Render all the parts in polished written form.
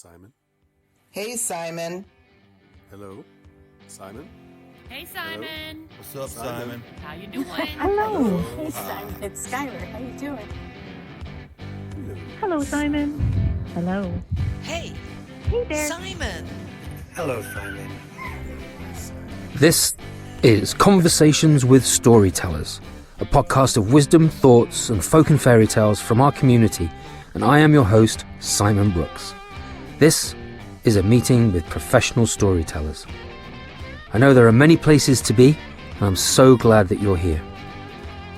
Simon. Hey, Simon. Hello, Simon. Hey, Simon. What's up, Simon? How you doing? Hello. Hey, Simon. It's Skylar. How you doing? Hello, Simon. Hello. Hey, Hey there. Simon. Hello, Simon. This is Conversations with Storytellers, a podcast of wisdom, thoughts, and folk and fairy tales from our community, and I am your host, Simon Brooks. This is a meeting with professional storytellers. I know there are many places to be, and I'm so glad that you're here.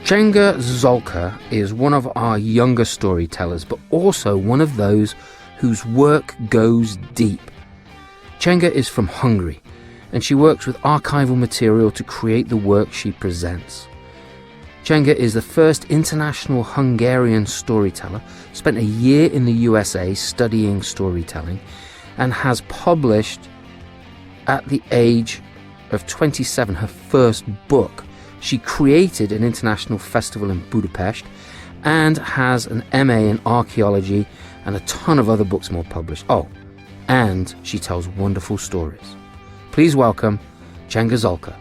Csenge Zalka is one of our younger storytellers, but also one of those whose work goes deep. Csenge is from Hungary, and she works with archival material to create the work she presents. Csenge is the first International Hungarian storyteller, spent a year in the USA studying storytelling, and has published, at the age of 27, her first book. She created an international festival in Budapest and has an MA in archaeology and a ton of other books more published. Oh, and she tells wonderful stories. Please welcome Csenge Zalka.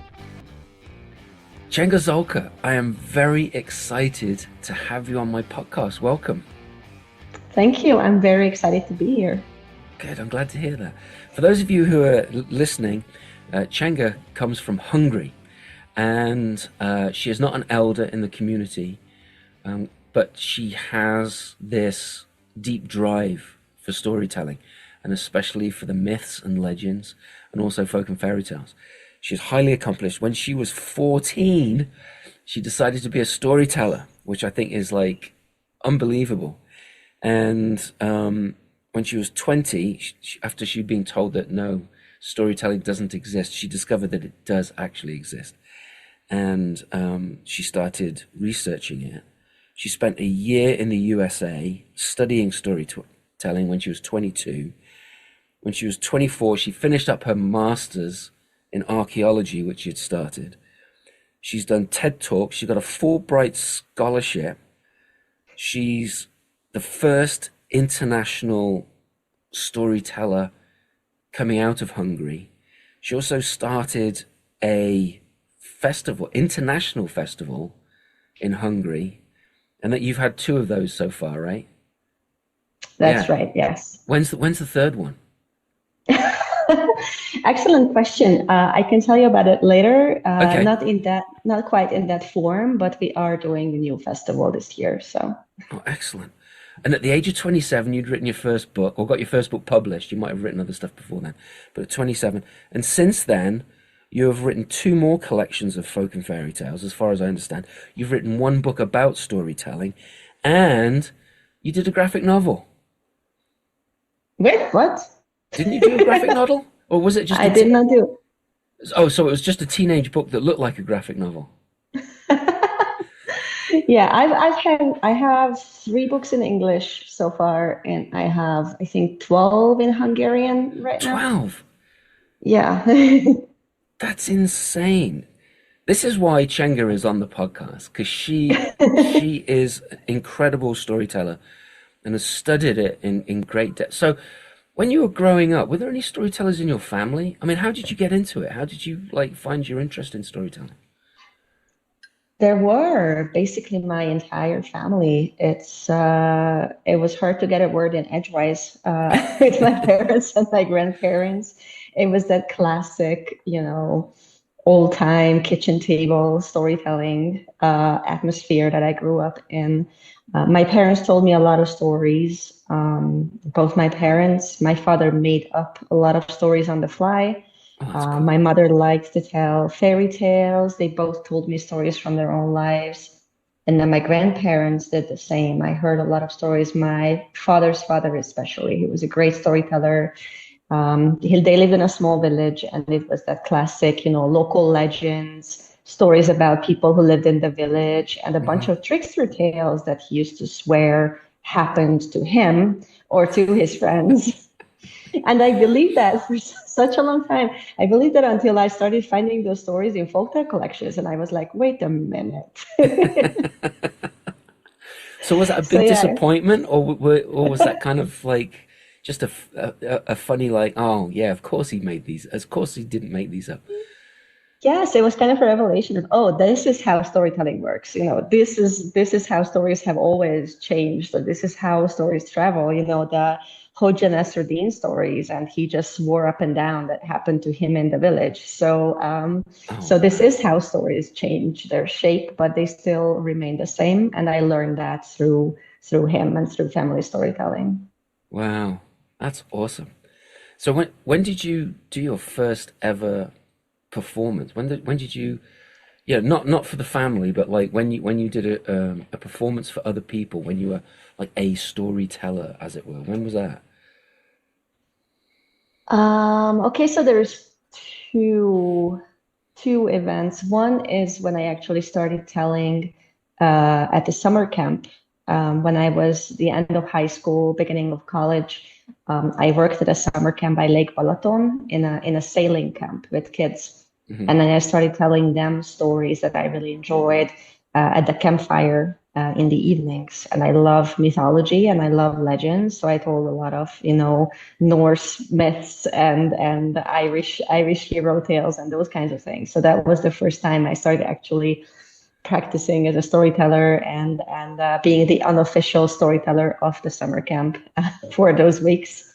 Csenge Zalka, I am very excited to have you on my podcast. Welcome. Thank you. I'm very excited to be here. Good, I'm glad to hear that. For those of you who are listening, Csenge comes from Hungary, and she is not an elder in the community, but she has this deep drive for storytelling, and especially for the myths and legends, and also folk and fairy tales. She's highly accomplished. When she was 14, she decided to be a storyteller, which I think is like unbelievable. And when she was 20, after she'd been told that no, storytelling doesn't exist, she discovered that it does actually exist. And she started researching it. She spent a year in the USA studying storytelling when she was 22. When she was 24, she finished up her master's in archaeology, which she had started. She's done TED Talks. She got a Fulbright scholarship. She's the first international storyteller coming out of Hungary. She also started a festival, international festival in Hungary, and that you've had 2 of those so far, right? That's right. Yes. When's the third one? Excellent question. I can tell you about it later. Okay. Not quite in that form, but we are doing a new festival this year. So. Oh, excellent. And at the age of 27, you'd written your first book, or got your first book published. You might have written other stuff before then, but at 27. And since then, you have written 2 more collections of folk and fairy tales, as far as I understand. You've written 1 book about storytelling, and you did a graphic novel. Wait, what? Didn't you do a graphic novel? Or was it just I did not do. Oh, so it was just a teenage book that looked like a graphic novel. Yeah, I have 3 books in English so far, and I have, I think, 12 in Hungarian right now. 12? Yeah. That's insane. This is why Csenge is on the podcast, because she is an incredible storyteller and has studied it in great depth. So when you were growing up, were there any storytellers in your family? I mean, how did you get into it? How did you find your interest in storytelling? There were basically my entire family. It was hard to get a word in edgewise with my parents and my grandparents. It was that classic, old time kitchen table storytelling atmosphere that I grew up in. My parents told me a lot of stories. Both my parents, my father made up a lot of stories on the fly. Cool. My mother liked to tell fairy tales. They both told me stories from their own lives. And then my grandparents did the same. I heard a lot of stories. My father's father especially, he was a great storyteller. They lived in a small village, and it was that classic, local legends, stories about people who lived in the village, and a bunch of trickster tales that he used to swear happened to him or to his friends. And I believed that for such a long time. I believed that until I started finding those stories in folktale collections, and I was like, wait a minute. So was that a big disappointment, or was that kind of like just a funny like, oh yeah, of course he made these. Of course he didn't make these up. Yes, it was kind of a revelation of, oh, this is how storytelling works. This is how stories have always changed. So this is how stories travel. The Hoja Nasruddin stories, and he just swore up and down that happened to him in the village. So this is how stories change their shape, but they still remain the same. And I learned that through him and through family storytelling. Wow, that's awesome. So when did you do your first ever performance? When did you, not for the family, but like when you did a performance for other people, when you were like a storyteller, as it were? When was that? Okay, so there's two events. One is when I actually started telling at the summer camp when I was the end of high school, beginning of college. I worked at a summer camp by Lake Balaton in a sailing camp with kids. Mm-hmm. And then I started telling them stories that I really enjoyed at the campfire in the evenings. And I love mythology and I love legends. So I told a lot of, Norse myths and Irish hero tales and those kinds of things. So that was the first time I started actually practicing as a storyteller and being the unofficial storyteller of the summer camp for those weeks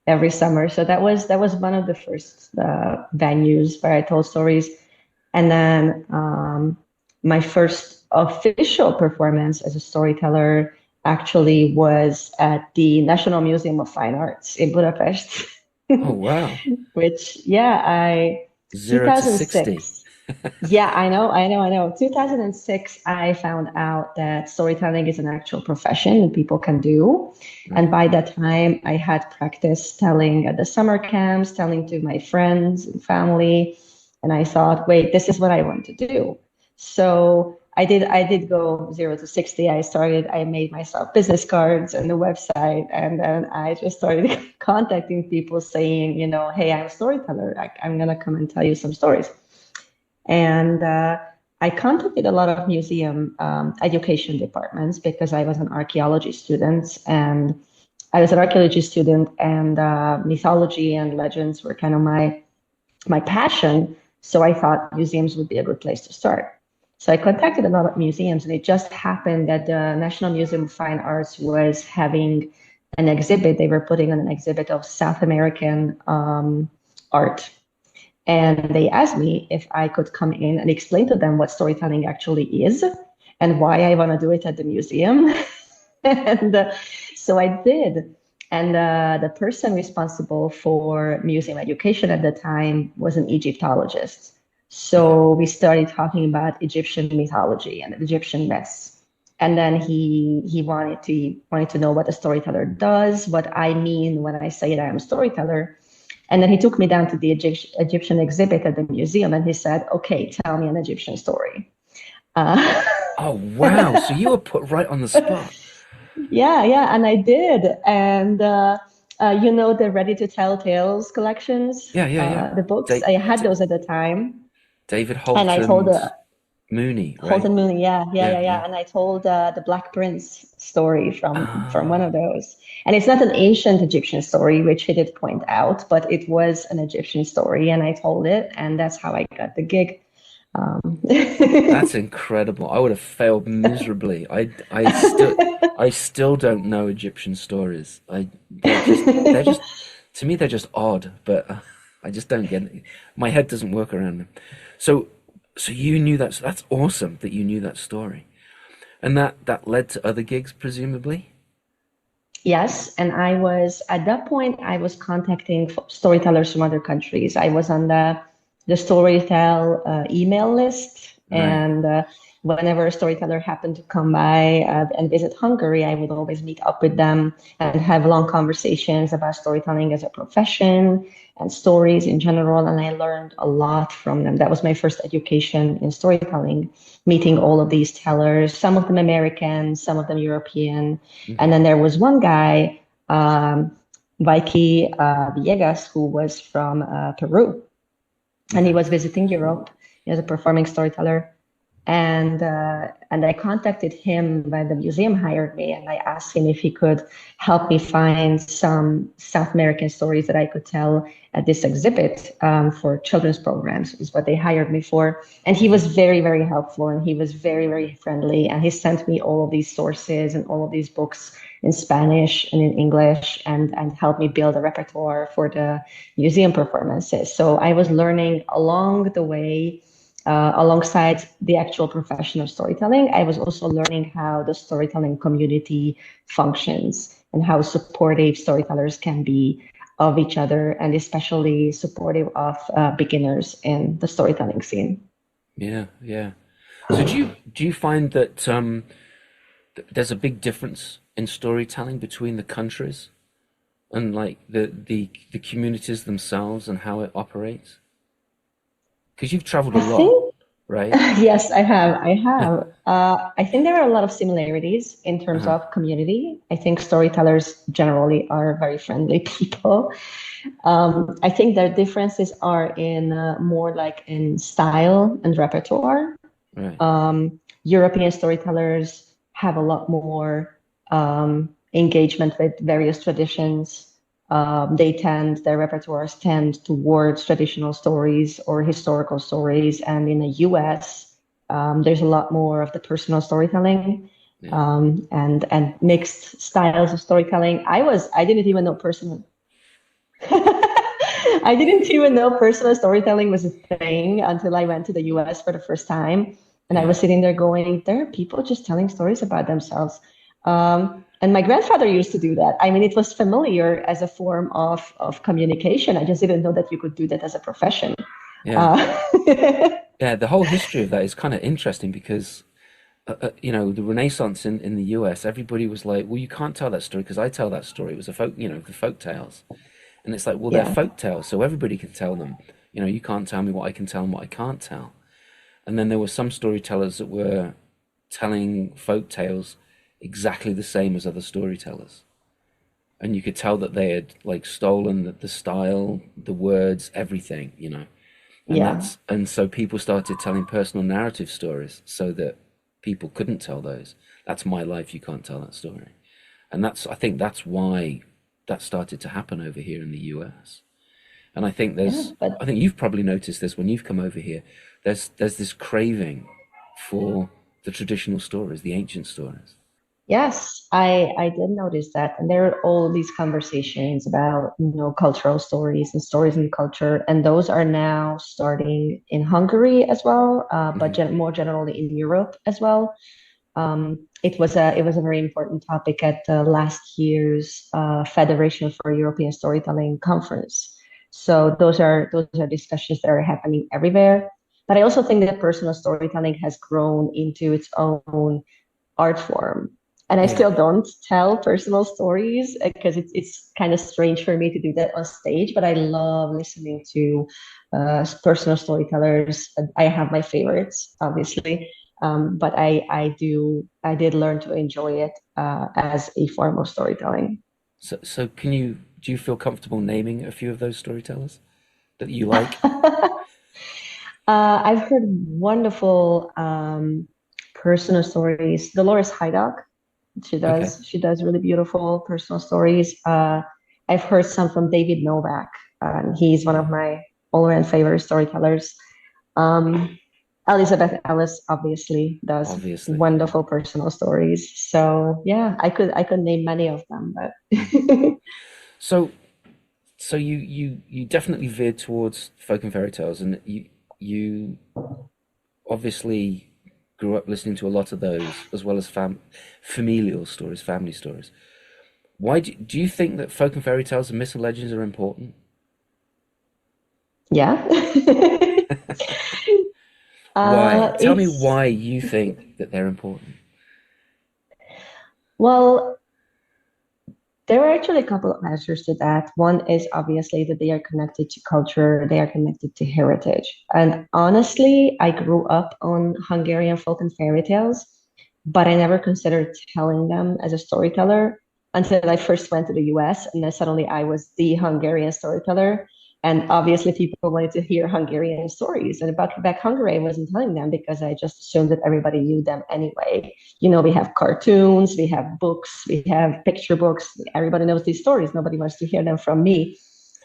every summer. So that was one of the first venues where I told stories. And then my first official performance as a storyteller actually was at the National Museum of Fine Arts in Budapest. Oh, wow. Which, 0 to 60. 2006. Yeah, I know. 2006, I found out that storytelling is an actual profession and people can do. And by that time, I had practiced telling at the summer camps, telling to my friends and family. And I thought, wait, this is what I want to do. So I did go 0 to 60. I made myself business cards and a website. And then I just started contacting people saying, hey, I'm a storyteller. I'm going to come and tell you some stories. And I contacted a lot of museum education departments because I was an archaeology student and mythology and legends were kind of my passion. So I thought museums would be a good place to start. So I contacted a lot of museums, and it just happened that the National Museum of Fine Arts was having an exhibit. They were putting on an exhibit of South American art. And they asked me if I could come in and explain to them what storytelling actually is and why I want to do it at the museum. And so I did. And the person responsible for museum education at the time was an Egyptologist. So we started talking about Egyptian mythology and Egyptian myths. And then he wanted to know what a storyteller does, what I mean when I say that I'm a storyteller. And then he took me down to the Egyptian exhibit at the museum, and he said, okay, tell me an Egyptian story. Oh, wow. So you were put right on the spot. Yeah, and I did. And, the Ready to Tell Tales collections. Yeah. The books, I had those at the time. David Holton and I told Mooney, right? Holton Mooney, yeah. And I told the Black Prince story from one of those. And it's not an ancient Egyptian story, which he did point out, but it was an Egyptian story, and I told it, and that's how I got the gig. That's incredible. I would have failed miserably. I still don't know Egyptian stories. They're just to me they're just odd, but I just don't get it. My head doesn't work around them. So you knew that. So that's awesome that you knew that story, and that led to other gigs, presumably. Yes, and at that point I was contacting storytellers from other countries. I was on the Storytell email list, right. And whenever a storyteller happened to come by and visit Hungary, I would always meet up with them and have long conversations about storytelling as a profession and stories in general. And I learned a lot from them. That was my first education in storytelling, meeting all of these tellers, some of them American, some of them European. Mm-hmm. And then there was one guy, Vicky Villegas, who was from Peru. And he was visiting Europe as a performing storyteller. and I contacted him when the museum hired me, and I asked him if he could help me find some South American stories that I could tell at this exhibit for children's programs, is what they hired me for. And he was very, very helpful, and he was very, very friendly, and he sent me all of these sources and all of these books in Spanish and in English, and helped me build a repertoire for the museum performances. So I was learning along the way, alongside the actual profession of storytelling. I was also learning how the storytelling community functions and how supportive storytellers can be of each other, and especially supportive of beginners in the storytelling scene. Yeah, yeah. So do you find that there's a big difference in storytelling between the countries and like the communities themselves and how it operates? Because you've traveled a lot, right? Yes, I have. I think there are a lot of similarities in terms of community. I think storytellers generally are very friendly people. I think their differences are in more like in style and repertoire. Right. European storytellers have a lot more engagement with various traditions. Their repertoires tend towards traditional stories or historical stories. And in the US, there's a lot more of the personal storytelling, and mixed styles of storytelling. I didn't even know personal. I didn't even know personal storytelling was a thing until I went to the US for the first time. And I was sitting there going, there are people just telling stories about themselves. And my grandfather used to do that. I mean, it was familiar as a form of communication. I just didn't know that you could do that as a profession. Yeah. Yeah, the whole history of that is kind of interesting because, the Renaissance in the US, everybody was like, well, you can't tell that story because I tell that story. It was the folk tales. And it's like, well, they're folk tales, so everybody can tell them. You can't tell me what I can tell and what I can't tell. And then there were some storytellers that were telling folk tales exactly the same as other storytellers. And you could tell that they had like stolen the style, the words, everything, And so people started telling personal narrative stories so that people couldn't tell those. That's my life, you can't tell that story. And I think that's why that started to happen over here in the US. And I think I think you've probably noticed this when you've come over here. There's this craving for the traditional stories, the ancient stories. Yes, I did notice that. And there are all these conversations about, cultural stories and stories in culture. And those are now starting in Hungary as well, but more generally in Europe as well. It was a very important topic at last year's Federation for European Storytelling Conference. So those are discussions that are happening everywhere. But I also think that personal storytelling has grown into its own art form. And I still don't tell personal stories because it's kind of strange for me to do that on stage, but I love listening to personal storytellers. I have my favorites, obviously, but I did learn to enjoy it as a form of storytelling. So do you feel comfortable naming a few of those storytellers that you like? I've heard wonderful personal stories. Dolores Hydock. She does really beautiful personal stories. I've heard some from David Novak. He's one of my all-around favorite storytellers. Elizabeth Ellis obviously does wonderful personal stories. So yeah, I could name many of them, but So you definitely veered towards folk and fairy tales, and you obviously grew up listening to a lot of those, as well as familial stories, family stories. Why do you think that folk and fairy tales and myths and legends are important? Yeah. Why? Tell me why you think that they're important. Well, there are actually a couple of answers to that. One is obviously that they are connected to culture, they are connected to heritage. And honestly, I grew up on Hungarian folk and fairy tales, but I never considered telling them as a storyteller until I first went to the US, and then suddenly I was the Hungarian storyteller. And obviously, people wanted to hear Hungarian stories. And about back Hungary, I wasn't telling them because I just assumed that everybody knew them anyway. We have cartoons, we have books, we have picture books. Everybody knows these stories. Nobody wants to hear them from me.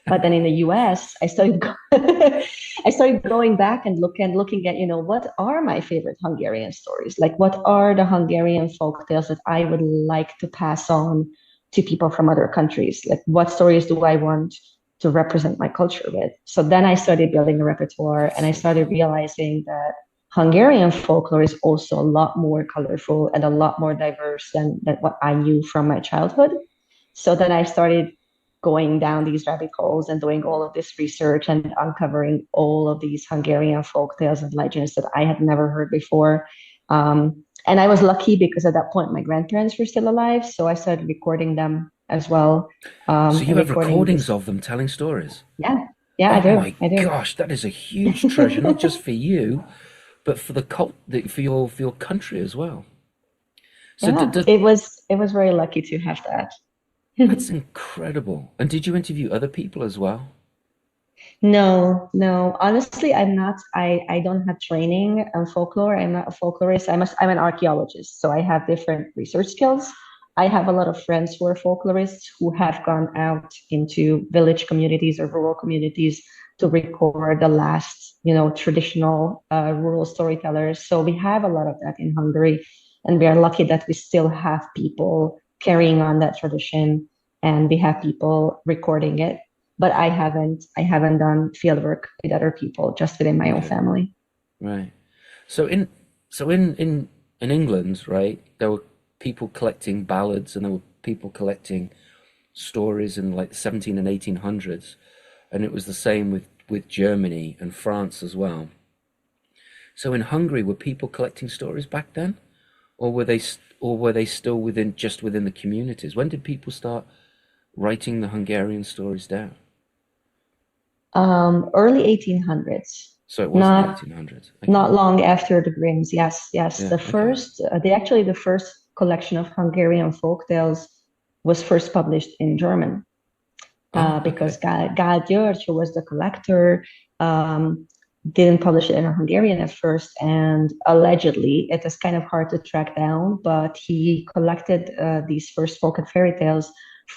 But then in the US, I started I started going back and looking at, what are my favorite Hungarian stories? Like, what are the Hungarian folk tales that I would like to pass on to people from other countries? Like, what stories do I want to represent my culture with? So then I started building a repertoire, and I started realizing that Hungarian folklore is also a lot more colorful and a lot more diverse than what I knew from my childhood. So then I started going down these rabbit holes and doing all of this research and uncovering all of these Hungarian folk tales and legends that I had never heard before. And I was lucky because at that point my grandparents were still alive, so I started recording them as well. So you have recordings this. of them telling stories? Yeah, Oh I do. my gosh, that is a huge treasure, not just for you, but for the for your country as well. So Yeah, it was very lucky to have that. that's incredible. And did you interview other people as well? No, no. Honestly, I'm not. I don't have training in folklore. I'm not a folklorist. I'm an archaeologist, so I have different research skills. I have a lot of friends who are folklorists who have gone out into village communities or rural communities to record the last, traditional rural storytellers. So we have a lot of that in Hungary, and we are lucky that we still have people carrying on that tradition, and we have people recording it. But I haven't done field work with other people, just within my own Okay, family. right. So in England, right, there were people collecting ballads and there were people collecting stories in like the 17 and 1800s, and it was the same with Germany and France as well. So in Hungary, were people collecting stories back then, or were they still within the communities? When did people start writing the Hungarian stories down? Early 1800s, So it was the not 1800s. not Okay. long after the Grimms. Yes, yes. Yeah. Okay. The first collection of Hungarian folk tales was first published in German, Oh, because okay. Gál György, who was the collector, didn't publish it in Hungarian at first, and allegedly, it is kind of hard to track down, but he collected these first folk and fairy tales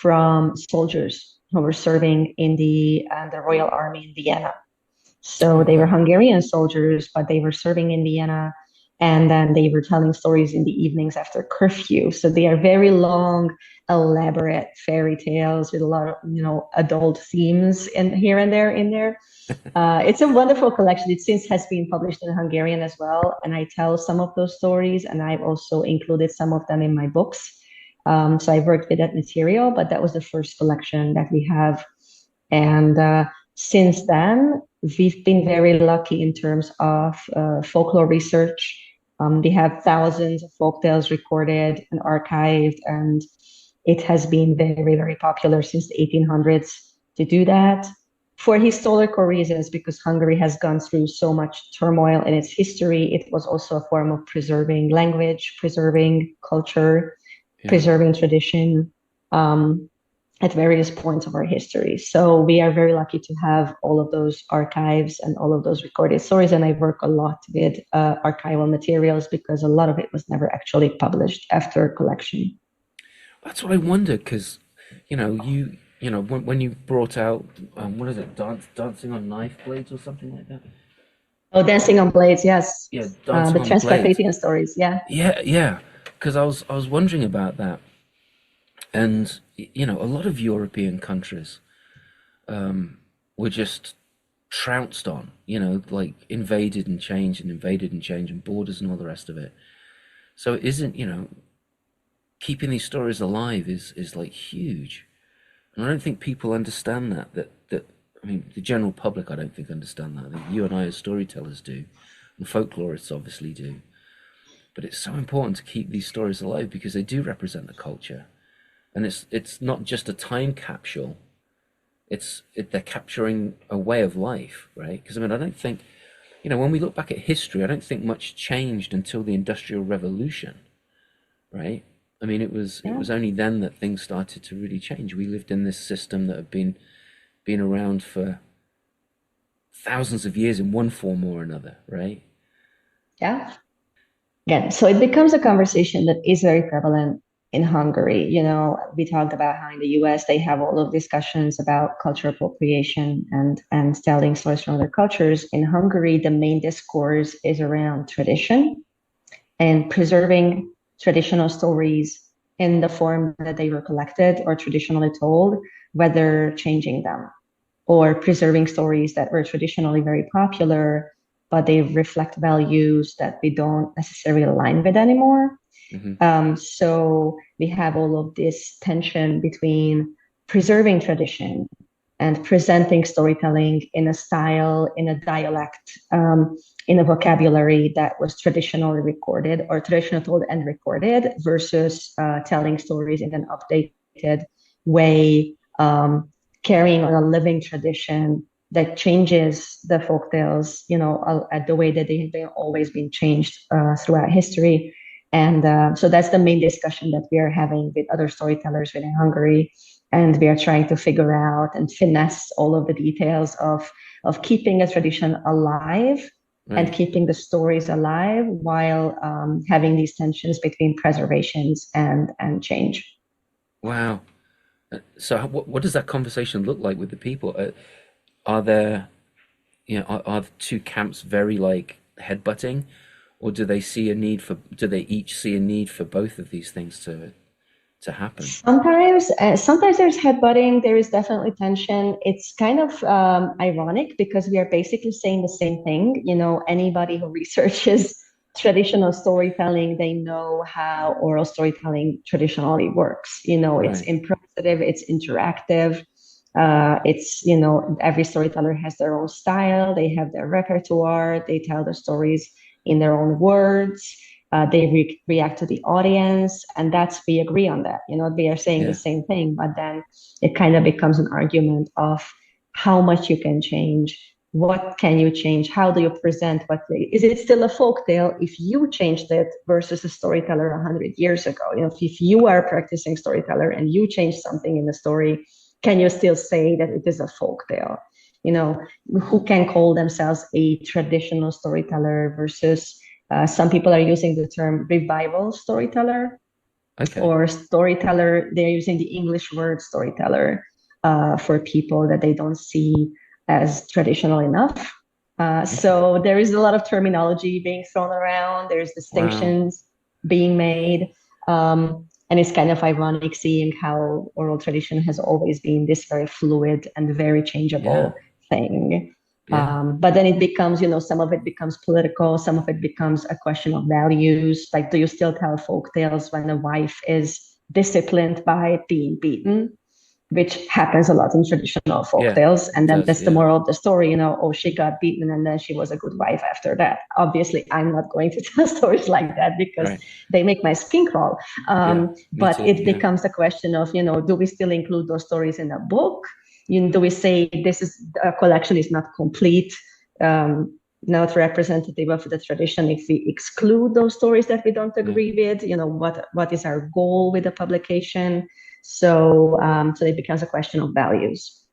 from soldiers who were serving in the Royal Army in Vienna. So Oh, they were wow. Hungarian soldiers, but they were serving in Vienna, and then they were telling stories in the evenings after curfew. So they are very long, elaborate fairy tales with a lot of adult themes in here and there in there. It's a wonderful collection. It since has been published in Hungarian as well, and I tell some of those stories, and I've also included some of them in my books. So I worked with that material, but that was the first collection that we have. And since then, we've been very lucky in terms of folklore research. We have thousands of folk tales recorded and archived, and it has been very, very popular since the 1800s to do that for historical reasons, because Hungary has gone through so much turmoil in its history. It was also a form of preserving language, preserving culture, Yeah. preserving tradition. At various points of our history. So we are very lucky to have all of those archives and all of those recorded stories. And I work a lot with archival materials because a lot of it was never actually published after collection. That's what I wondered, because when you brought out what is it, dancing on knife blades or something like that? Oh, Dancing on Blades, yes. Yeah, dancing The on blades. Transcarpathian stories, yeah. Yeah, yeah. Because I was wondering about that, and a lot of European countries were just trounced on, like invaded and changed, and borders and all the rest of it. So it isn't, keeping these stories alive is like huge. And I don't think people understand that I mean, the general public, I don't think understand that. I think you and I as storytellers do, and folklorists obviously do. But it's so important to keep these stories alive because they do represent the culture. And it's not just a time capsule. They're capturing a way of life, right? Because I mean, I don't think, when we look back at history, I don't think much changed until the Industrial Revolution, right? I mean, it was only then that things started to really change. We lived in this system that had been around for thousands of years in one form or another, right? Yeah. Again, so it becomes a conversation that is very prevalent in Hungary. We talked about how in the US they have all of discussions about cultural appropriation and telling stories from other cultures. In Hungary, the main discourse is around tradition and preserving traditional stories in the form that they were collected or traditionally told, whether changing them or preserving stories that were traditionally very popular, but they reflect values that we don't necessarily align with anymore. So we have all of this tension between preserving tradition and presenting storytelling in a style, in a dialect, in a vocabulary that was traditionally recorded or traditionally told and recorded versus telling stories in an updated way, carrying on a living tradition that changes the folk tales, at the way that they've always been changed throughout history. And so that's the main discussion that we are having with other storytellers within Hungary. And we are trying to figure out and finesse all of the details of keeping a tradition alive and keeping the stories alive while having these tensions between preservations and change. Wow. So what does that conversation look like with the people? Are there, are the two camps very like headbutting, or do they each see a need for both of these things to happen? Sometimes there's headbutting. There is definitely tension. It's kind of ironic because we are basically saying the same thing. Anybody who researches traditional storytelling, they know how oral storytelling traditionally works. It's improvisative, it's interactive. It's, every storyteller has their own style. They have their repertoire. They tell the stories in their own words. They react to the audience, and we agree on that. We are saying the same thing, but then it kind of becomes an argument of how much you can change. What can you change? How do you present? Is it still a folk tale if you changed it versus a storyteller 100 years ago? If you are a practicing storyteller and you change something in the story, can you still say that it is a folk tale? Who can call themselves a traditional storyteller versus some people are using the term revival storyteller or storyteller. They're using the English word storyteller for people that they don't see as traditional enough. So there is a lot of terminology being thrown around. There's distinctions being made. And it's kind of ironic seeing how oral tradition has always been this very fluid and very changeable thing. But then it becomes, some of it becomes political, some of it becomes a question of values. Like, do you still tell folk tales when a wife is disciplined by being beaten? Which happens a lot in traditional folk tales. And then that's the moral of the story, she got beaten and then she was a good wife after that. Obviously, I'm not going to tell stories like that because they make my skin crawl. But it becomes a question of, do we still include those stories in a book? Do we say a collection is not complete, not representative of the tradition if we exclude those stories that we don't agree with? What is our goal with the publication? So it becomes a question of values.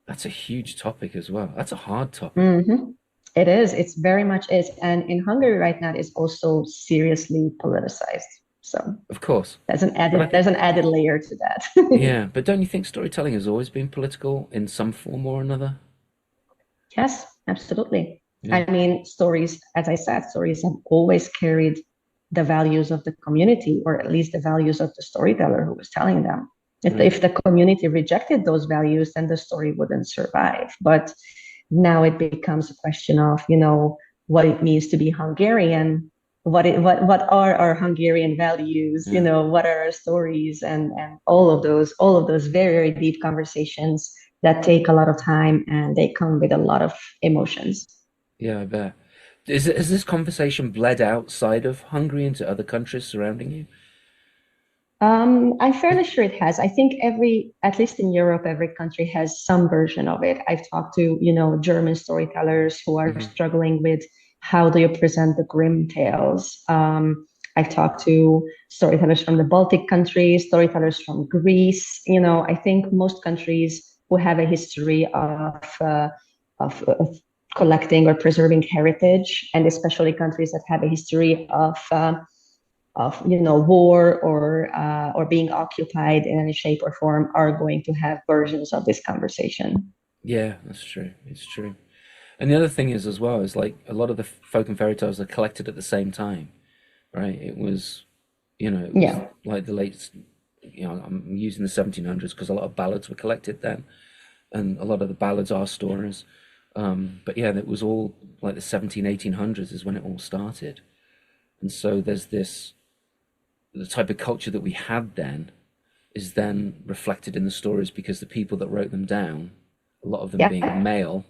That's a huge topic as well. That's a hard topic. Mm-hmm. It is. It's very much is. And in Hungary right now, it's also seriously politicized. So of course, there's an added layer to that. Yeah, but don't you think storytelling has always been political in some form or another? Yes, absolutely. Yeah. I mean, stories, as I said, stories have always carried the values of the community, or at least the values of the storyteller who was telling them. If the community rejected those values, then the story wouldn't survive. But now it becomes a question of, what it means to be Hungarian. What are our Hungarian values? What are our stories, and all of those very, very deep conversations that take a lot of time and they come with a lot of emotions. Yeah, I bet. Has this conversation bled outside of Hungary into other countries surrounding you? I'm fairly sure it has. I think at least in Europe, every country has some version of it. I've talked to, German storytellers who are struggling with how do you present the grim tales. I've talked to storytellers from the Baltic countries, storytellers from Greece. I think most countries who have a history of collecting or preserving heritage, and especially countries that have a history of war or being occupied in any shape or form are going to have versions of this conversation. Yeah, that's true. It's true. And the other thing is as well is like a lot of the folk and fairy tales are collected at the same time, right? It was like the late, I'm using the 1700s because a lot of ballads were collected then, and a lot of the ballads are stories. But yeah, it was all like the 1800s is when it all started. And so there's the type of culture that we had then is then reflected in the stories because the people that wrote them down, a lot of them being male,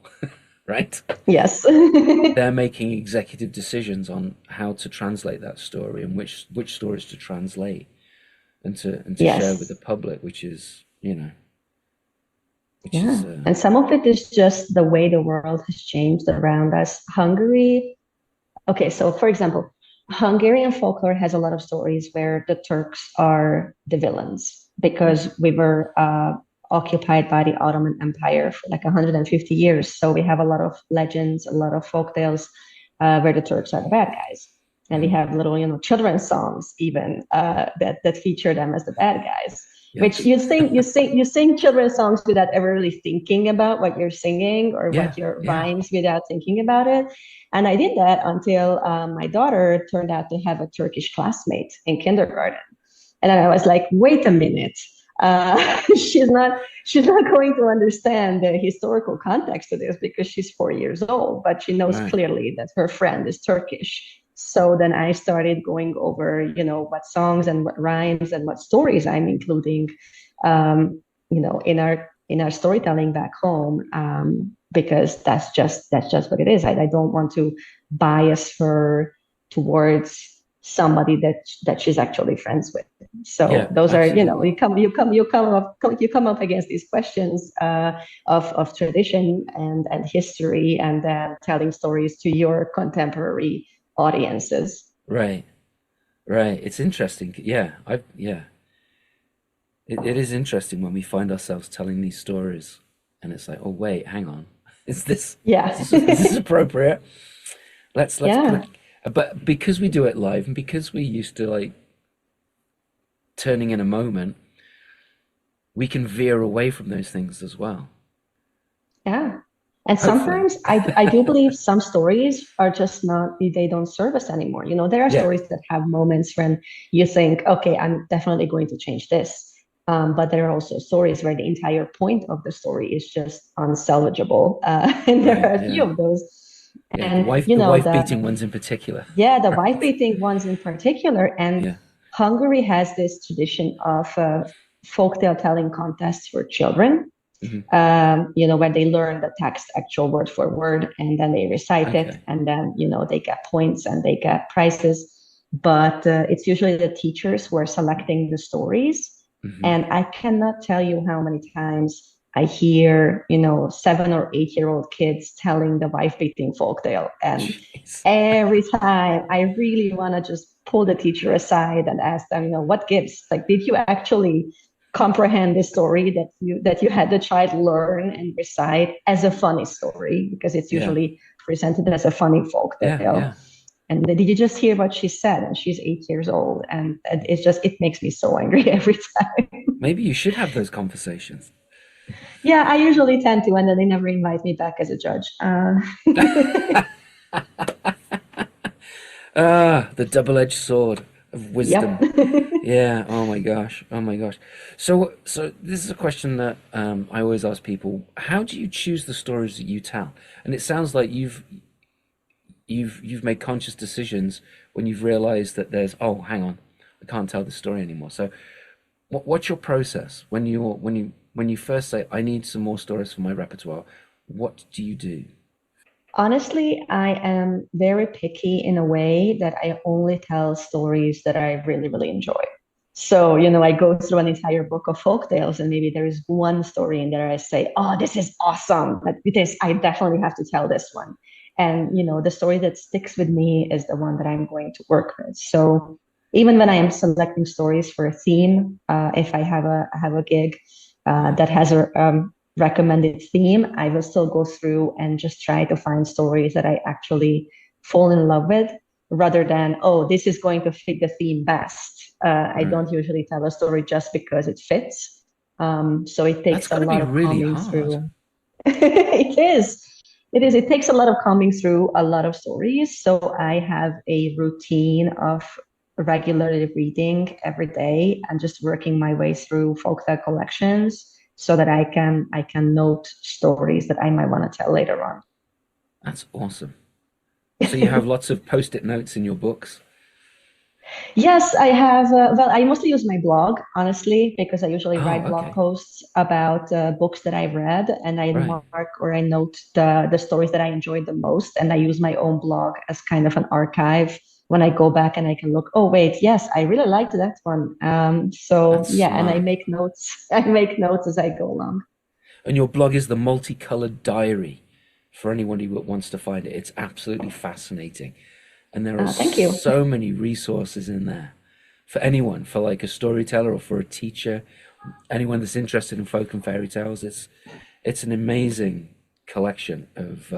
right? Yes. They're making executive decisions on how to translate that story and which stories to translate and to share with the public, which is, and some of it is just the way the world has changed around us. Hungary. Okay, so for example, Hungarian folklore has a lot of stories where the Turks are the villains because we were occupied by the Ottoman Empire for like 150 years. So we have a lot of legends, a lot of folk tales where the Turks are the bad guys. And we have little, children's songs even that feature them as the bad guys. Yes. Which you sing children's songs without ever really thinking about what you're singing or what your rhymes without thinking about it. And I did that until my daughter turned out to have a Turkish classmate in kindergarten. And then I was like, wait a minute. She's not going to understand the historical context of this because she's 4 years old, but she knows clearly that her friend is Turkish. So then I started going over, what songs and what rhymes and what stories I'm including, in our storytelling back home, because that's just what it is. I don't want to bias her towards somebody that she's actually friends with. So those absolutely. You come up against these questions of tradition and history and then telling stories to your contemporary audiences. Right. It's interesting. It is interesting when we find ourselves telling these stories and it's like, oh wait, hang on, is this appropriate? Let's but because we do it live and because we used to like turning in a moment, we can veer away from those things as well. And sometimes I do believe some stories are just they don't serve us anymore. There are stories that have moments when you think, okay, I'm definitely going to change this. But there are also stories where the entire point of the story is just unsalvageable. And there are a few of those. And, the wife-beating ones in particular. The wife-beating ones in particular. And Hungary has this tradition of folktale telling contests for children. Mm-hmm. Where they learn the text actual word for word and then they recite it and then, they get points and they get prizes. But it's usually the teachers who are selecting the stories. Mm-hmm. And I cannot tell you how many times I hear, 7 or 8 year old kids telling the wife-beating folktale. And every time I really want to just pull the teacher aside and ask them, what gives? Like, did you actually comprehend the story that you had the child learn and recite as a funny story? Because it's usually presented as a funny folktale. And did you just hear what she said? And she's 8 years old. And it makes me so angry every time. Maybe you should have those conversations. Yeah, I usually tend to, and then they never invite me back as a judge. The double-edged sword of wisdom. Yep. Oh my gosh. So this is a question that I always ask people: how do you choose the stories that you tell? And it sounds like you've made conscious decisions when you've realized that there's, oh, hang on, I can't tell this story anymore. So what's your process when you first say, I need some more stories for my repertoire? What do you do? Honestly, I am very picky in a way that I only tell stories that I really, really enjoy. So, I go through an entire book of folktales and maybe there is one story in there I say, oh, this is awesome. Like this, I definitely have to tell this one. And, the story that sticks with me is the one that I'm going to work with. So even when I am selecting stories for a theme, if I have a gig that has recommended theme, I will still go through and just try to find stories that I actually fall in love with, rather than, oh, this is going to fit the theme best. I don't usually tell a story just because it fits. So it takes a lot of really combing hard. through. It is. It is. It takes a lot of combing through a lot of stories. So I have a routine of regularly reading every day and just working my way through folktale collections so that I can note stories that I might want to tell later on. That's awesome. So you have lots of post-it notes in your books? Yes, I have. Well, I mostly use my blog, honestly, because I usually write blog posts about books that I've read, and I mark or I note the stories that I enjoyed the most, and I use my own blog as kind of an archive when I go back and I can look, oh, wait, yes, I really liked that one. That's yeah, and I smart. make notes. I make notes as I go along. And your blog is the multicolored diary for anyone who wants to find it. It's absolutely fascinating. And there are Thank you. so many resources in there for anyone, for like a storyteller or for a teacher, anyone that's interested in folk and fairy tales. It's an amazing collection of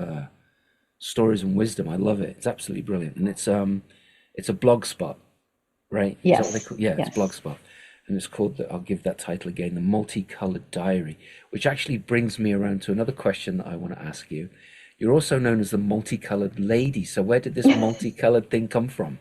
stories and wisdom. I love it. It's absolutely brilliant. And it's a blog spot, right? Is that what they Yes. call? Yeah, Yes. it's blog spot. And it's called, I'll give that title again, the Multicolored Diary, which actually brings me around to another question that I want to ask you. You're also known as the multicolored lady. So where did this multicolored thing come from?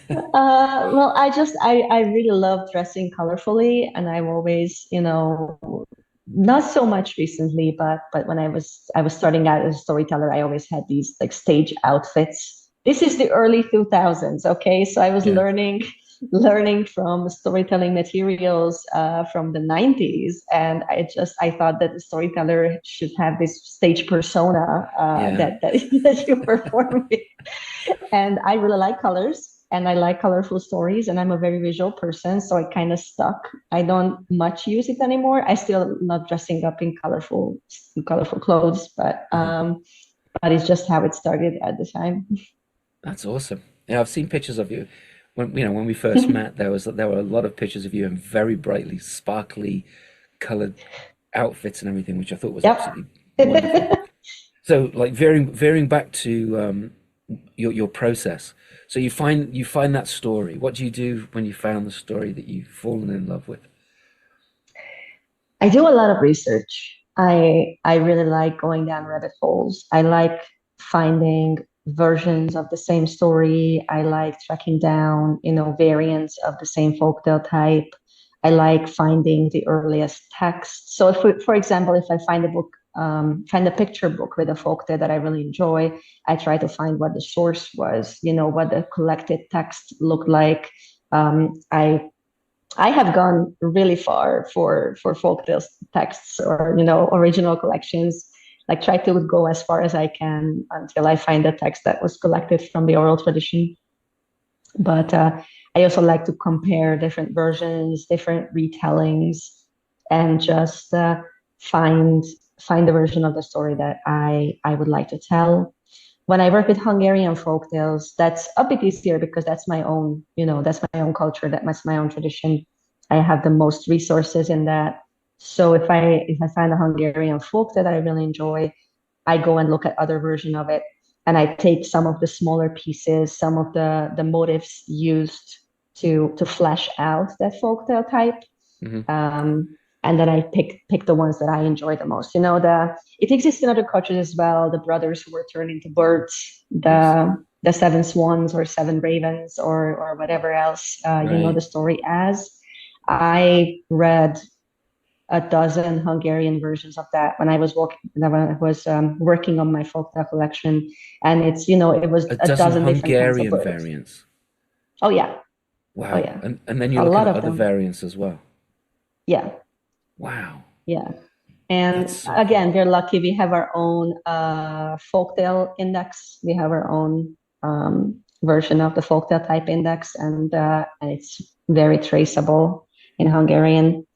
Well, I really love dressing colorfully, and I've always, not so much recently, but when I was starting out as a storyteller, I always had these like stage outfits. This is the early 2000s, okay? So I was learning from storytelling materials from the 90s, and I thought that the storyteller should have this stage persona that you perform with. And I really like colors, and I like colorful stories, and I'm a very visual person, so I kind of stuck. I don't much use it anymore. I still love dressing up in colorful clothes, but it's just how it started at the time. That's awesome. Yeah, I've seen pictures of you. When we first met, there were a lot of pictures of you in very brightly, sparkly, colored outfits and everything, which I thought was absolutely wonderful. So, like veering back to your process. So you find that story. What do you do when you found the story that you've fallen in love with? I do a lot of research. I really like going down rabbit holes. I like finding versions of the same story. I like tracking down, variants of the same folktale type. I like finding the earliest text. So for example, if I find a book, find a picture book with a folktale that I really enjoy, I try to find what the source was, what the collected text looked like. I have gone really far for folktale texts or, original collections. Like try to go as far as I can until I find a text that was collected from the oral tradition. But I also like to compare different versions, different retellings, and just find the version of the story that I would like to tell. When I work with Hungarian folktales, that's a bit easier because that's my own, that's my own culture, that's my own tradition. I have the most resources in that. So if I find a Hungarian folk that I really enjoy, I go and look at other version of it, and I take some of the smaller pieces, some of the motifs used to flesh out that folktale type, and then I pick the ones that I enjoy the most. It exists in other cultures as well. The brothers who were turned into birds, the seven swans or seven ravens or whatever else the story as. I read a dozen Hungarian versions of that when I was working on my folktale collection, and it's it was A a dozen different kinds of Hungarian birds. variants. Oh yeah. Wow. Oh yeah. And then you're A looking lot at of other them. variants as well. Yeah. Wow. Yeah. And That's so again, cool. we're lucky we have our own folktale index. We have our own version of the folktale type index, and it's very traceable in Hungarian.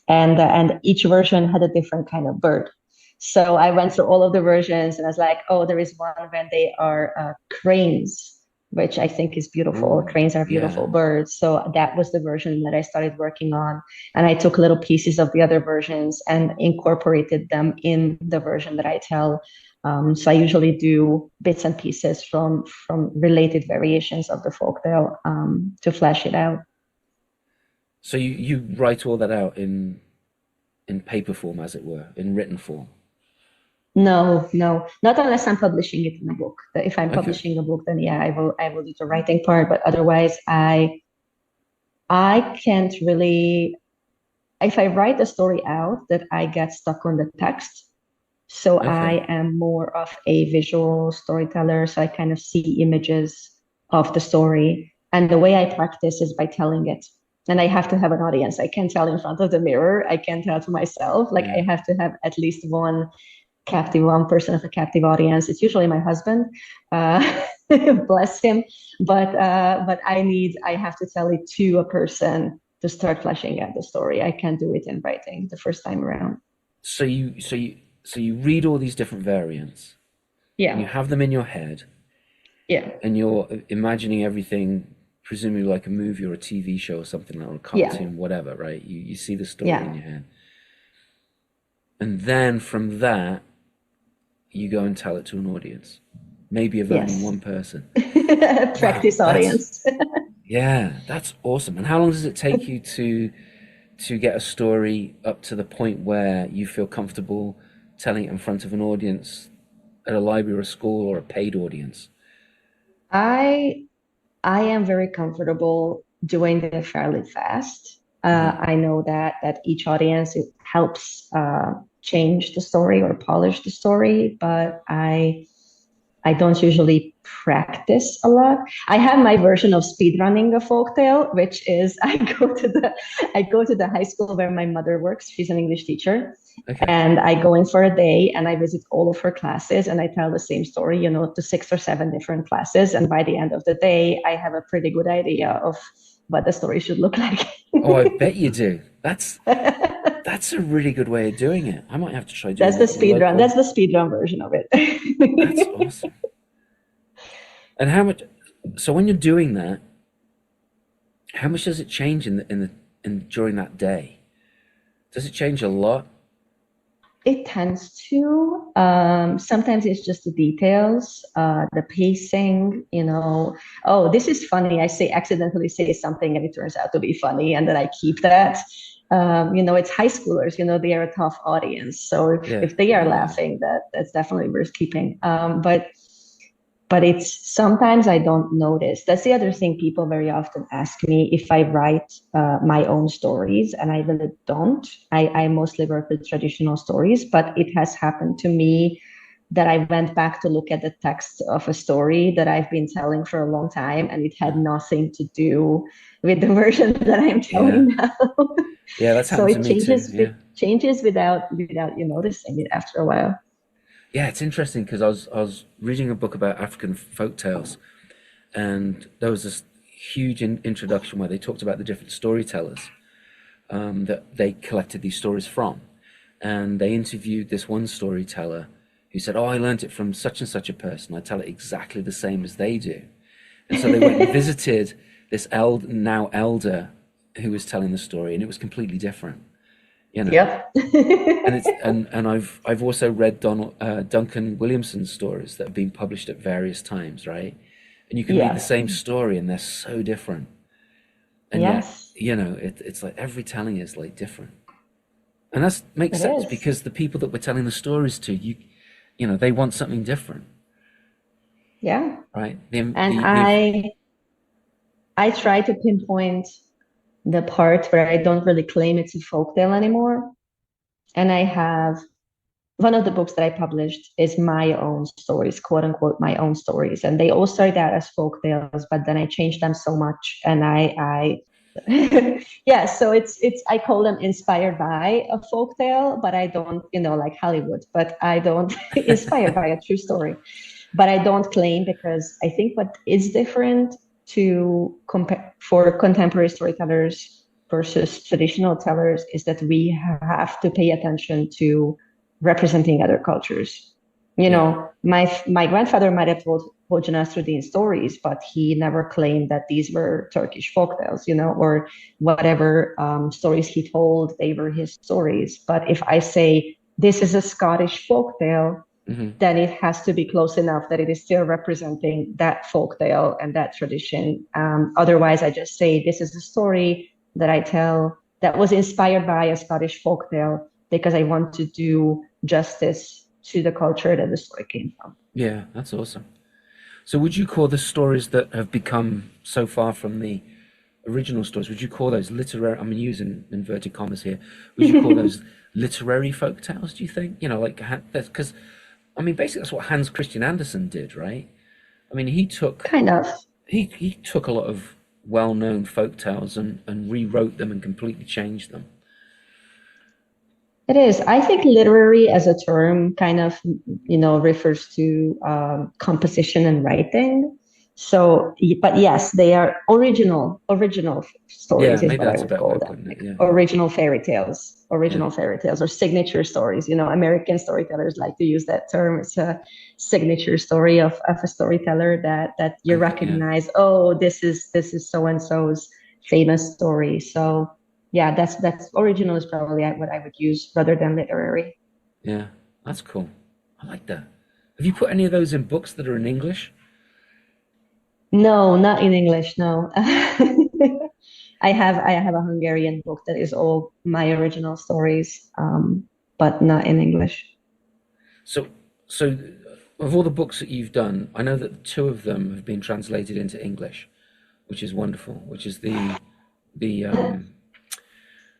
And each version had a different kind of bird. So I went through all of the versions, and I was like, oh, there is one when they are cranes, which I think is beautiful. Ooh, Cranes are beautiful yeah. birds. So that was the version that I started working on. And I took little pieces of the other versions and incorporated them in the version that I tell. So I usually do bits and pieces from related variations of the folktale to flesh it out. So you write all that out in paper form, as it were, in written form. No, not unless I'm publishing it in a book. If I'm Okay. publishing a book, then yeah, I will do the writing part. But otherwise, I can't really. If I write a story out, that I get stuck on the text. So Okay. I am more of a visual storyteller. So I kind of see images of the story, and the way I practice is by telling it. And I have to have an audience. I can't tell in front of the mirror. I can't tell to myself. Like Yeah. I have to have at least one person of a captive audience. It's usually my husband, bless him. But I have to tell it to a person to start fleshing out the story. I can't do it in writing the first time around. So you read all these different variants, and you Yeah, have them in your head, yeah, and you're imagining everything, presumably like a movie or a TV show or something, or a yeah, cartoon, whatever, right? You see the story yeah. in your head. And then from that, you go and tell it to an audience, maybe of only Yes. one person. Practice Wow, audience. Yeah, that's awesome. And how long does it take you to get a story up to the point where you feel comfortable telling it in front of an audience at a library or a school or a paid audience? I am very comfortable doing it fairly fast. Mhm. I know that each audience it helps change the story or polish the story, but I don't usually practice a lot. I have my version of speedrunning a folktale, which is I go to the high school where my mother works. She's an English teacher. Okay. And I go in for a day and I visit all of her classes and I tell the same story, to 6 or 7 different classes. And by the end of the day, I have a pretty good idea of what the story should look like. Oh, I bet you do. That's a really good way of doing it. I might have to try doing That's the that in a speed run. local. That's the speed run version of it. That's awesome. And how much? So when you're doing that, how much does it change in during that day? Does it change a lot? It tends to. Sometimes it's just the details, the pacing, Oh, this is funny. Accidentally say something and it turns out to be funny, and then I keep that. It's high schoolers, they are a tough audience. So if they are laughing, that's definitely worth keeping. But it's sometimes I don't notice. That's the other thing people very often ask me if I write my own stories, and I really don't. I mostly work with traditional stories, but it has happened to me that I went back to look at the text of a story that I've been telling for a long time, and it had nothing to do with the version that I'm telling now. Yeah, that's So happened to it me too. Yeah. changes without you noticing it after a while. Yeah, it's interesting because I was reading a book about African folk tales, and there was this huge introduction where they talked about the different storytellers that they collected these stories from, and they interviewed this one storyteller who said, "Oh, I learned it from such and such a person. I tell it exactly the same as they do." And so they went and visited this now elder who was telling the story, and it was completely different. Yep. and I've also read Duncan Williamson's stories that have been published at various times, right? And you can read the same story and they're so different. And yes. yet, it's like every telling is like different. And that makes It sense is. because the people that we're telling the stories to, they want something different, Yeah. right? I try to pinpoint the part where I don't really claim it's a folktale anymore. And I have one of the books that I published is my own stories, quote unquote, my own stories. And they all started out as folktales, but then I changed them so much. And I yeah, so it's I call them inspired by a folktale, but I don't, like Hollywood, but I don't inspired by a true story. But I don't claim, because I think what is different to compare for contemporary storytellers versus traditional tellers is that we have to pay attention to representing other cultures. You Yeah. know, my grandfather might have told Nasruddin stories, but he never claimed that these were Turkish folktales, you know, or whatever stories he told, they were his stories. But if I say this is a Scottish folktale, then it has to be close enough that it is still representing that folktale and that tradition. Otherwise, I just say this is a story that I tell that was inspired by a Scottish folktale because I want to do justice to the culture that the story came from. Yeah, that's awesome. So would you call the stories that have become so far from the original stories, would you call those literary, I'm using inverted commas here, would you call those literary folk tales, do you think? You know, like, because, I mean, basically that's what Hans Christian Andersen did, right? I mean, he took Kind of. he took a lot of well-known folk tales and rewrote them and completely changed them. It is. I think literary as a term kind of, you know, refers to composition and writing. So, but yes, they are original Yeah, stories is maybe what I that's a would better way call of them. putting it. Like Yeah, original fairy tales or signature stories. You know, American storytellers like to use that term. It's a signature story of a storyteller that you okay, yeah, recognize. Oh, this is so and so's famous story. So yeah, that's original is probably what I would use rather than literary. yeah, that's cool. I like that. Have you put any of those in books that are in English? No, not in English. No, I have a Hungarian book that is all my original stories, but not in English. So, so of all the books that you've done, I know that two of them have been translated into English, which is wonderful. Which is the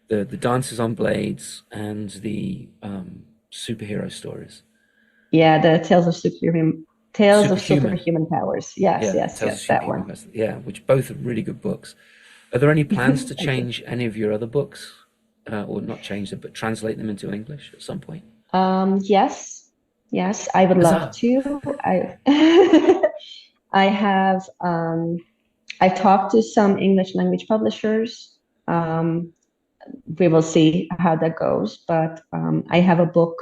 the Dances on Blades and the superhero stories. Yeah, the Tales of Superhuman. Superhuman Powers. Yes, Yeah, yes, Tales of yes, that Superhuman. one. Yeah, which both are really good books. Are there any plans to Thank you. change any of your other books, or not change them, but translate them into English at some point? Yes, yes, I would love Huzzah! to. I I have I've talked to some English language publishers. Um, we will see how that goes, but I have a book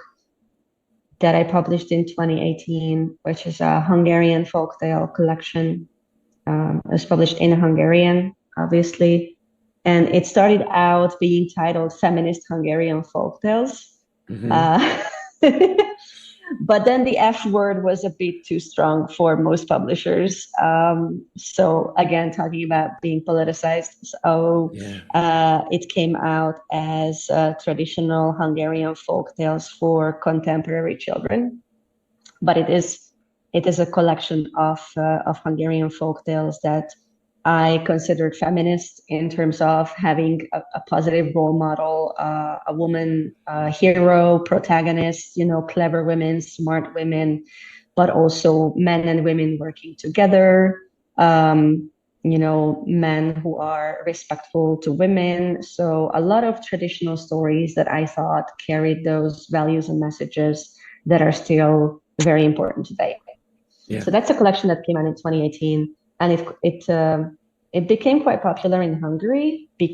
that I published in 2018, which is a Hungarian folktale collection. It was published in Hungarian, obviously, and it started out being titled Feminist Hungarian Folktales. Hmm. Uh, but then the F word was a bit too strong for most publishers. So again, talking about being politicized. So Yeah. it came out as traditional Hungarian folk tales for contemporary children, but it is a collection of Hungarian folk tales that I considered feminist in terms of having a positive role model, a woman hero, protagonist, you know, clever women, smart women, but also men and women working together, you know, men who are respectful to women. So a lot of traditional stories that I thought carried those values and messages that are still very important today. Yeah. So that's a collection that came out in 2018, and it became quite popular in Hungary Hmm.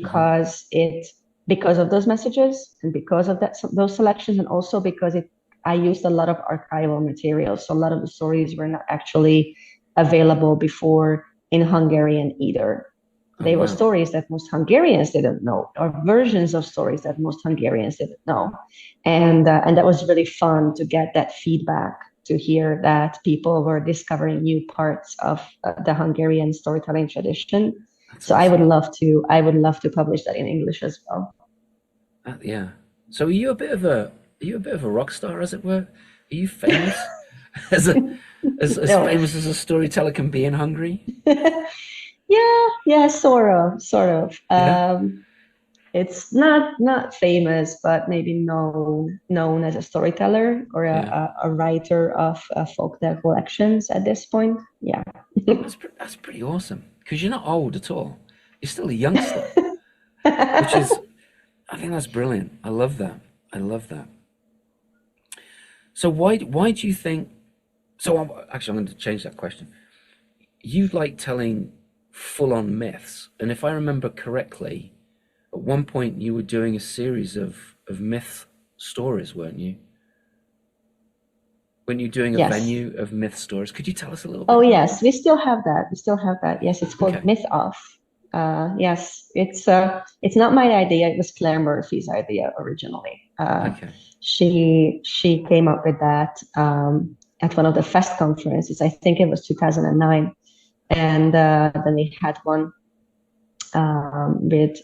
because of those messages and because of those selections, and also because I used a lot of archival materials. So a lot of the stories were not actually available before in Hungarian either. Oh They were wow. stories that most Hungarians didn't know, or versions of stories that most Hungarians didn't know, and that was really fun to get that feedback, to hear that people were discovering new parts of the Hungarian storytelling tradition. That's So I would awesome. love to publish that in English as well. Yeah. So are you a bit of a rock star, as it were? Are you famous as a as No. famous as a storyteller can be in Hungary? Yeah, sort of. Yeah. It's not famous, but maybe known as a storyteller or Yeah. a writer of folktale collections at this point. Yeah. That's pretty awesome because you're not old at all. You're still a youngster, which is I think that's brilliant. I love that. I love that. So why do you think? So actually, I'm going to change that question. You like telling full-on myths, and if I remember correctly, at one point you were doing a series of myth stories, weren't you? when you're doing a Yes. venue of myth stores. Could you tell us a little bit? Oh about yes, we still have that. We still have that. Yes, it's called Okay. Myth Off. Yes, it's not my idea. It was Claire Murphy's idea originally. Okay. She came up with that at one of the Fest conferences. I think it was 2009, and then we had one with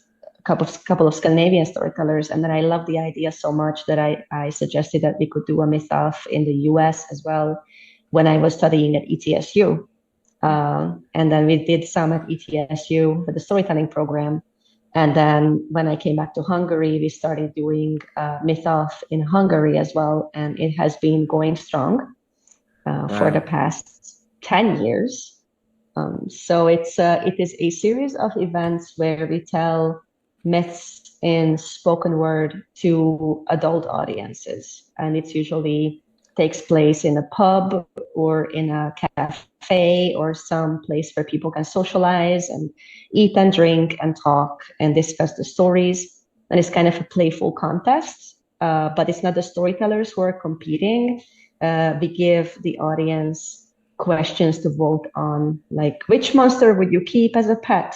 a couple of Scandinavian storytellers, and then I loved the idea so much that I suggested that we could do a Myth Off in the US as well when I was studying at ETSU. And then we did some at ETSU for the storytelling program. And then when I came back to Hungary, we started doing Myth Off in Hungary as well. And it has been going strong for the past 10 years. So it is a series of events where we tell myths in spoken word to adult audiences. And it's usually takes place in a pub or in a cafe or some place where people can socialize and eat and drink and talk and discuss the stories. And it's kind of a playful contest, but it's not the storytellers who are competing. We give the audience questions to vote on, like which monster would you keep as a pet?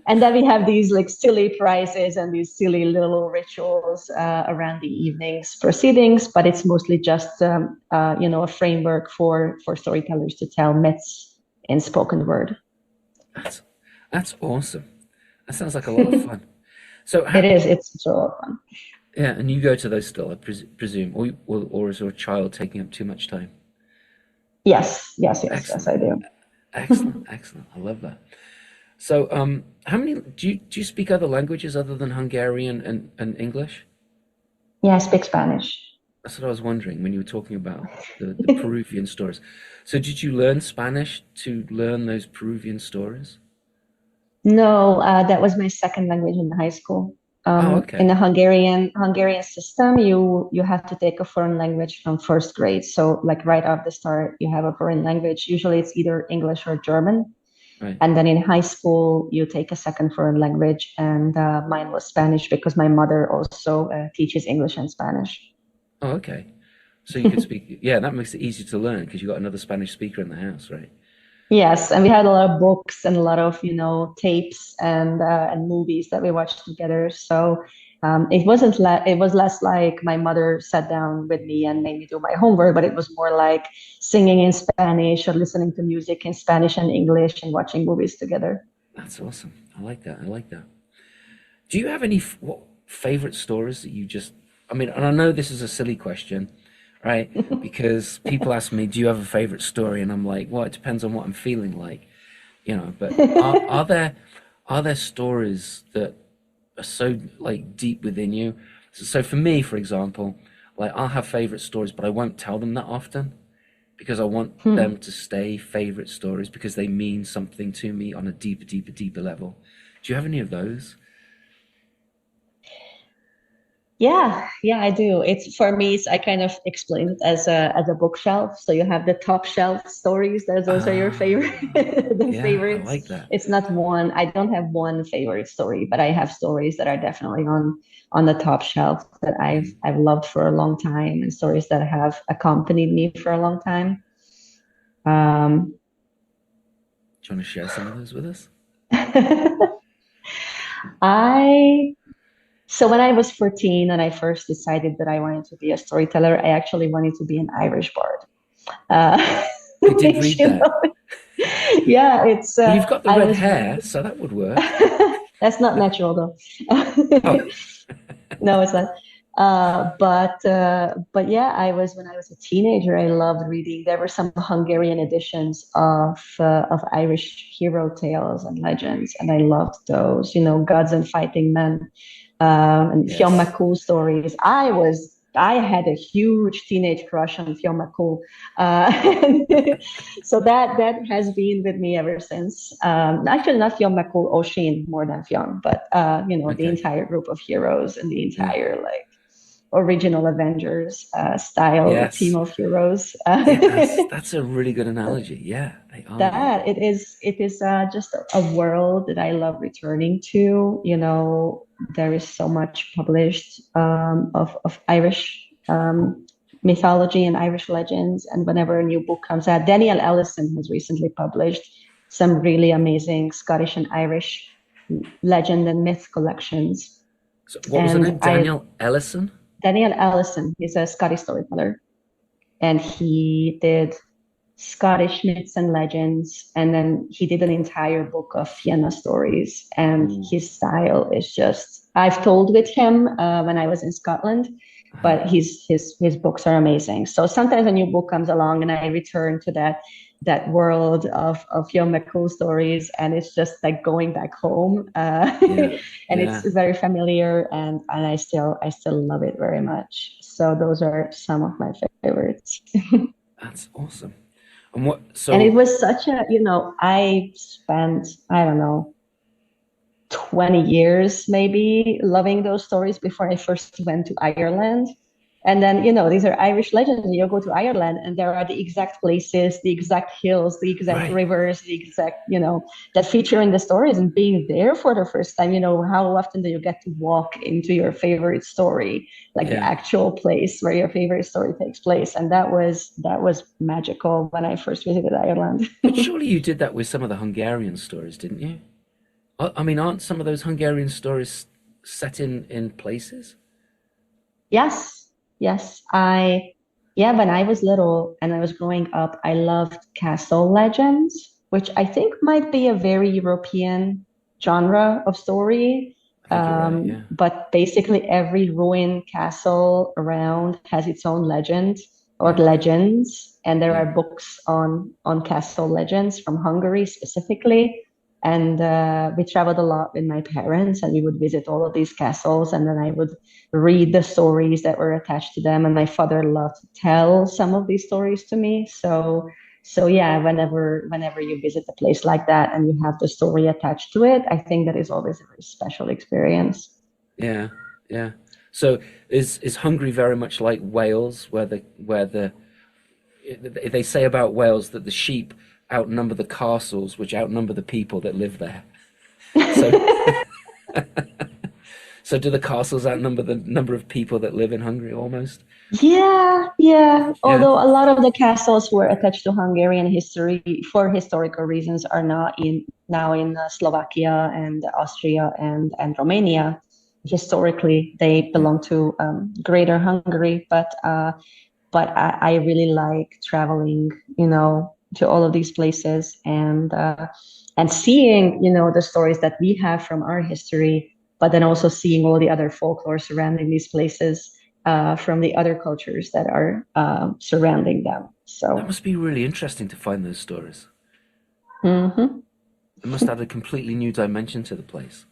And then we have these like silly prizes and these silly little rituals around the evening's proceedings, but it's mostly just a framework for storytellers to tell myths in spoken word. That's awesome. That sounds like a lot of fun. So it's a lot of fun. Yeah, and you go to those still, I presume, or is your child taking up too much time? Yes, I do. Excellent. I love that. So, how many do you speak other languages other than Hungarian and English? Yeah, I speak Spanish. That's what I was wondering when you were talking about the Peruvian stories. So, did you learn Spanish to learn those Peruvian stories? No, that was my second language in high school. Okay. In the Hungarian system, you have to take a foreign language from first grade. So, like right off the start, you have a foreign language. Usually, it's either English or German. Right. And then in high school, you take a second foreign language, and mine was Spanish because my mother also teaches English and Spanish. Oh, okay. So you could speak. Yeah, that makes it easy to learn because you got another Spanish speaker in the house, right? Yes, and we had a lot of books and a lot of tapes and movies that we watched together. So it was less like my mother sat down with me and made me do my homework, but it was more like singing in Spanish or listening to music in Spanish and English and watching movies together. That's awesome. I like that. Do you have any favorite stories that you just? I mean, and I know this is a silly question, right? Because people ask me, "Do you have a favorite story?" And I'm like, "Well, it depends on what I'm feeling like, But are there stories that are so like deep within you? So for me, for example, like I'll have favorite stories, but I won't tell them that often because I want them to stay favorite stories because they mean something to me on a deeper level. Do you have any of those? Yeah, I do. For me, I kind of explain it as a bookshelf. So you have the top shelf stories. Those are your favorite, favorites. I like that. It's not one. I don't have one favorite story, but I have stories that are definitely on the top shelf that I've loved for a long time, and stories that have accompanied me for a long time. Do you want to share some of those with us? So when I was 14 and I first decided that I wanted to be a storyteller, I actually wanted to be an Irish bard. I did read that. Yeah, it's. Well, you've got the red hair, so that would work. That's not natural, though. Oh. No, it's not. But yeah, when I was a teenager, I loved reading. There were some Hungarian editions of Irish hero tales and legends, and I loved those. Gods and Fighting Men. And Yes. Fionn McCool stories. I had a huge teenage crush on Fionn McCool. So that has been with me ever since. Actually, not Fionn McCool, O'Sheen more than Fionn, but the entire group of heroes and the entire original Avengers style team of heroes. That's a really good analogy. Yeah, it is just a world that I love returning to. There is so much published of Irish mythology and Irish legends. And whenever a new book comes out, Daniel Ellison has recently published some really amazing Scottish and Irish legend and myth collections. So what was the name? Daniel Ellison? Daniel Ellison. He's a Scottish storyteller. And he did Scottish myths and legends. And then he did an entire book of Fianna stories. And his style is just, I've told with him when I was in Scotland, but his books are amazing. So sometimes a new book comes along and I return to that world of Fionn McCool stories, and it's just like going back home. It's very familiar, and I still love it very much. So those are some of my favorites. That's awesome. And and it was such a, I spent, I don't know, 20 years maybe loving those stories before I first went to Ireland. And then, these are Irish legends. You go to Ireland and there are the exact places, the exact hills, the exact rivers, the exact, that feature in the stories. And being there for the first time, how often do you get to walk into your favorite story, like the actual place where your favorite story takes place? And that was magical when I first visited Ireland. But surely you did that with some of the Hungarian stories, didn't you? I mean, aren't some of those Hungarian stories set in places? Yes. When I was little and I was growing up, I loved castle legends, which I think might be a very European genre of story. But basically every ruined castle around has its own legend or legends. And there are books on castle legends from Hungary specifically. And we traveled a lot with my parents, and we would visit all of these castles, and then I would read the stories that were attached to them. And my father loved to tell some of these stories to me. So yeah, whenever you visit a place like that and you have the story attached to it, I think that is always a very special experience. Yeah. So is Hungary very much like Wales, where they say about Wales that the sheep outnumber the castles, which outnumber the people that live there. So do the castles outnumber the number of people that live in Hungary almost? Yeah. Although a lot of the castles were attached to Hungarian history for historical reasons are now in Slovakia and Austria and Romania. Historically, they belong to Greater Hungary, but I really like traveling, to all of these places and seeing, the stories that we have from our history, but then also seeing all the other folklore surrounding these places from the other cultures that are surrounding them. So that must be really interesting to find those stories. Mm-hmm. It must add a completely new dimension to the place.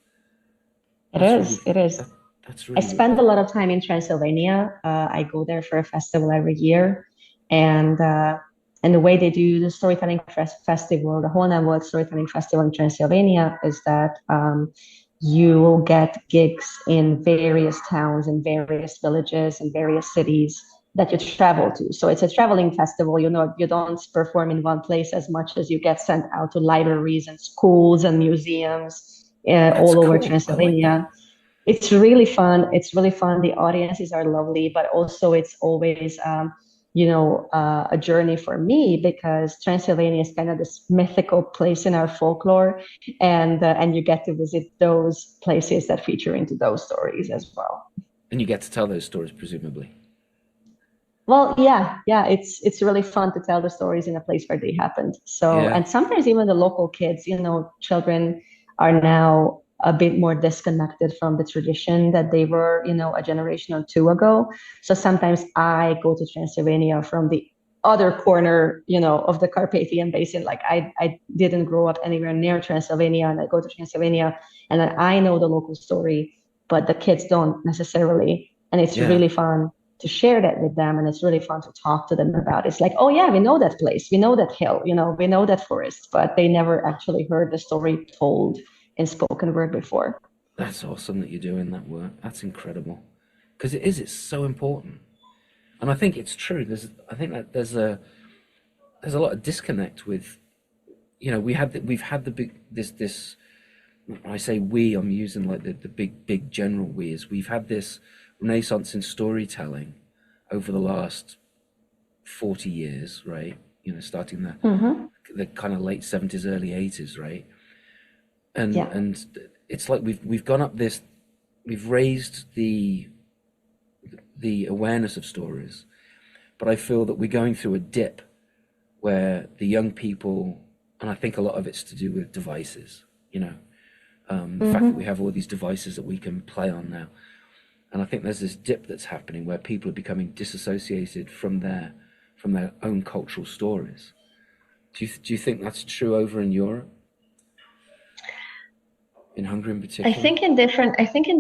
It is. That's really. I spend a lot of time in Transylvania. I go there for a festival every year, and the way they do the storytelling festival, the whole World Storytelling Festival in Transylvania, is that you will get gigs in various towns and various villages and various cities that you travel to. So it's a traveling festival. You don't perform in one place as much as you get sent out to libraries and schools and museums all over Transylvania. It's really fun. The audiences are lovely, but also it's always a journey for me, because Transylvania is kind of this mythical place in our folklore, and you get to visit those places that feature into those stories as well. And you get to tell those stories, presumably. Well, yeah, it's really fun to tell the stories in a place where they happened. So, and sometimes even the local kids, children are now a bit more disconnected from the tradition that they were, a generation or two ago. So sometimes I go to Transylvania from the other corner, of the Carpathian Basin. Like I didn't grow up anywhere near Transylvania, and I go to Transylvania and then I know the local story, but the kids don't necessarily. And it's really fun to share that with them. And it's really fun to talk to them about it. It's like, oh yeah, we know that place. We know that hill, we know that forest, but they never actually heard the story told in spoken word before. That's awesome that you're doing that work. That's incredible, because it's so important. And I think it's true. I think that there's a lot of disconnect with, we've had the big this when I say we, I'm using like the big general we, is we've had this renaissance in storytelling over the last 40 years, right? Starting Mm-hmm. the kind of late 70s, early 80s, right? And Yeah. and it's like we've gone up this, we've raised the awareness of stories, but I feel that we're going through a dip where the young people, and I think a lot of it's to do with devices, the fact that we have all these devices that we can play on now. And I think there's this dip that's happening where people are becoming disassociated from their own cultural stories. Do you think that's true over in Europe? In Hungary in particular? I think in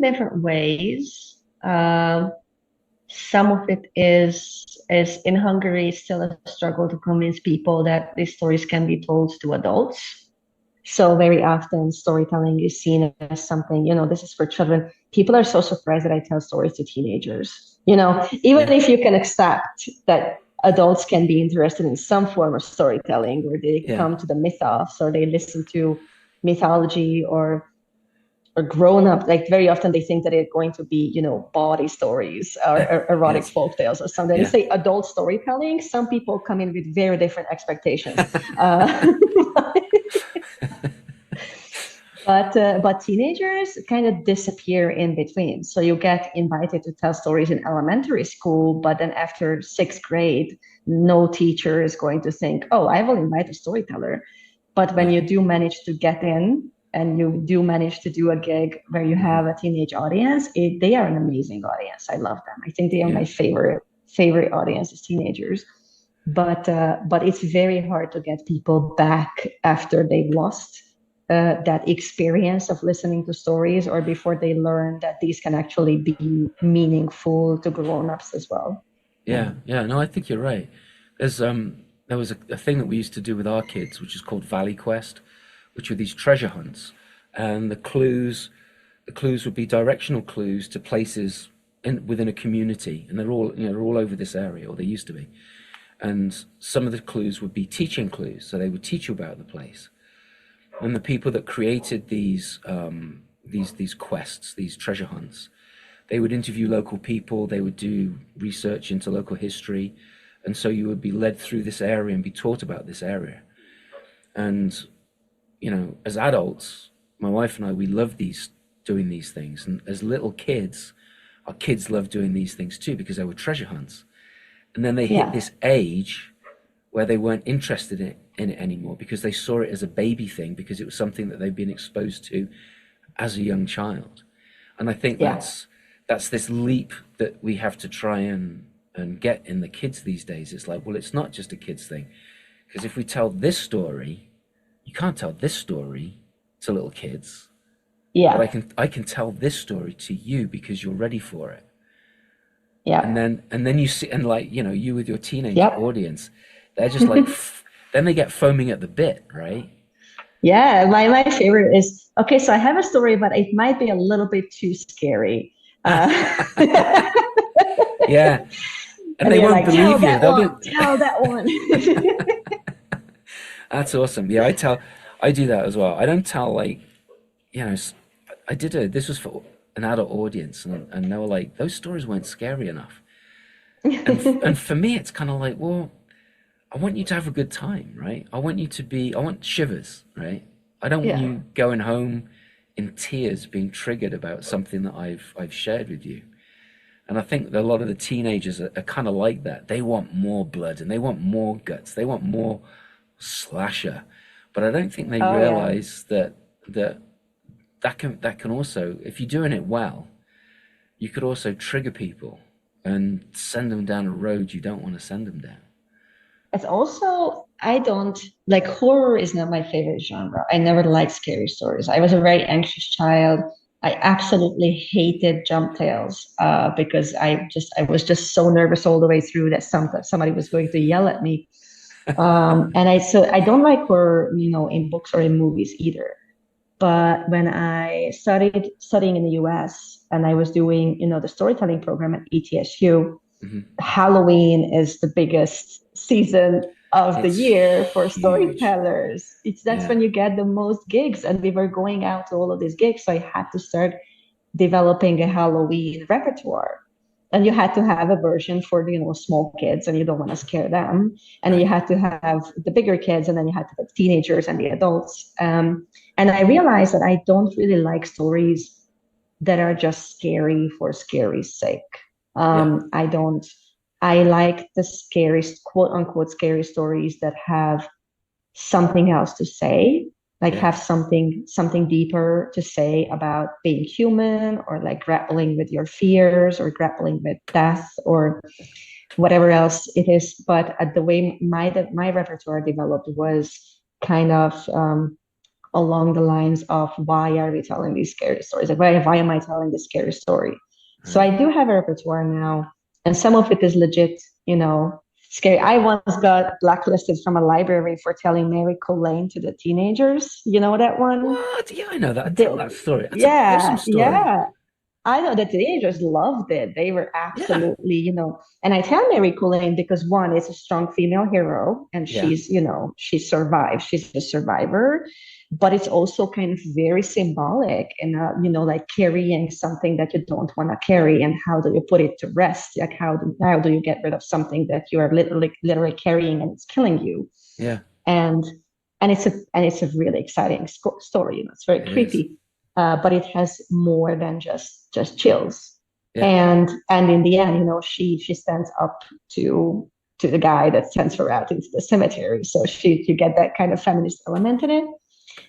different ways. Some of it is in Hungary still a struggle to convince people that these stories can be told to adults. So very often storytelling is seen as something, this is for children. People are so surprised that I tell stories to teenagers. Even if you can accept that adults can be interested in some form of storytelling, or they come to the mythos, or they listen to mythology, or grown up, like very often they think that they're going to be, body stories or erotic folk tales or something. You say adult storytelling, some people come in with very different expectations. But teenagers kind of disappear in between. So you get invited to tell stories in elementary school, but then after 6th grade, no teacher is going to think, oh, I will invite a storyteller. But when you do manage to get in, and you do manage to do a gig where you have a teenage audience, they are an amazing audience. I love them. I think they are my favorite audience is teenagers. But it's very hard to get people back after they've lost that experience of listening to stories, or before they learn that these can actually be meaningful to grown-ups as well. Yeah. No, I think you're right. There was a thing that we used to do with our kids, which is called Valley Quest, which were these treasure hunts, and the clues would be directional clues to places within a community, and they're all over this area, or they used to be. And some of the clues would be teaching clues, so they would teach you about the place. And the people that created these quests, these treasure hunts, they would interview local people, they would do research into local history, and so you would be led through this area and be taught about this area. And as adults, my wife and I, we love doing these things. And as little kids, our kids love doing these things too, because they were treasure hunts. And then they hit this age where they weren't interested in it anymore, because they saw it as a baby thing, because it was something that they've been exposed to as a young child. And I think that's this leap that we have to try and get in the kids these days. It's like, well, it's not just a kids thing, because if we tell this story, you can't tell this story to little kids. Yeah. But I can tell this story to you because you're ready for it. Yeah. And then you see, and like, you with your teenage audience, they're just like, then they get foaming at the bit, right? Yeah. My favorite is, okay, so I have a story, but it might be a little bit too scary. Yeah. And they won't believe you. Tell that one. That's awesome. Yeah, I do that as well. I don't tell, like, this was for an adult audience, and they were like, those stories weren't scary enough. And for me, it's kind of like, well, I want you to have a good time, right? I want shivers, right? I don't want you going home in tears, being triggered about something that I've shared with you. And I think that a lot of the teenagers are kind of like that. They want more blood, and they want more guts. They want more slasher, but I don't think they realize that can also, if you're doing it well, you could also trigger people and send them down a road you don't want to send them down. It's also, I don't like, horror is not my favorite genre. I never liked scary stories. I was a very anxious child. I absolutely hated jump tales because I was just so nervous all the way through that somebody was going to yell at me. And I don't like horror, in books or in movies either. But when I started studying in the US and I was doing, the storytelling program at ETSU, Halloween is the biggest season of the year for storytellers. That's when you get the most gigs, and we were going out to all of these gigs. So I had to start developing a Halloween repertoire. and you had to have a version for the, small kids, and you don't want to scare them. And you had to have the bigger kids, and then you had to have teenagers and the adults. And I realized that I don't really like stories that are just scary for scary's sake. I like the scary, quote unquote, scary stories that have something else to say, like have something deeper to say about being human, or like grappling with your fears, or grappling with death, or whatever else it is. But the way my repertoire developed was kind of along the lines of, why are we telling these scary stories? Like, why am I telling this scary story? So I do have a repertoire now, and some of it is legit, scary. I once got blacklisted from a library for telling Mary Colleen to the teenagers. You know that one? What? Yeah, I know that. Tell that story. That's an awesome story. Yeah. I know the teenagers loved it. They were absolutely, and I tell Mary Colleen because, one, it's a strong female hero, and she's, she survived. She's a survivor, but it's also kind of very symbolic, and, like carrying something that you don't want to carry, and how do you put it to rest? Like, how do you get rid of something that you are literally carrying and it's killing you? Yeah. And it's a really exciting story. It's very creepy. But it has more than just chills. And in the end, she stands up to the guy that sends her out into the cemetery. So you get that kind of feminist element in it.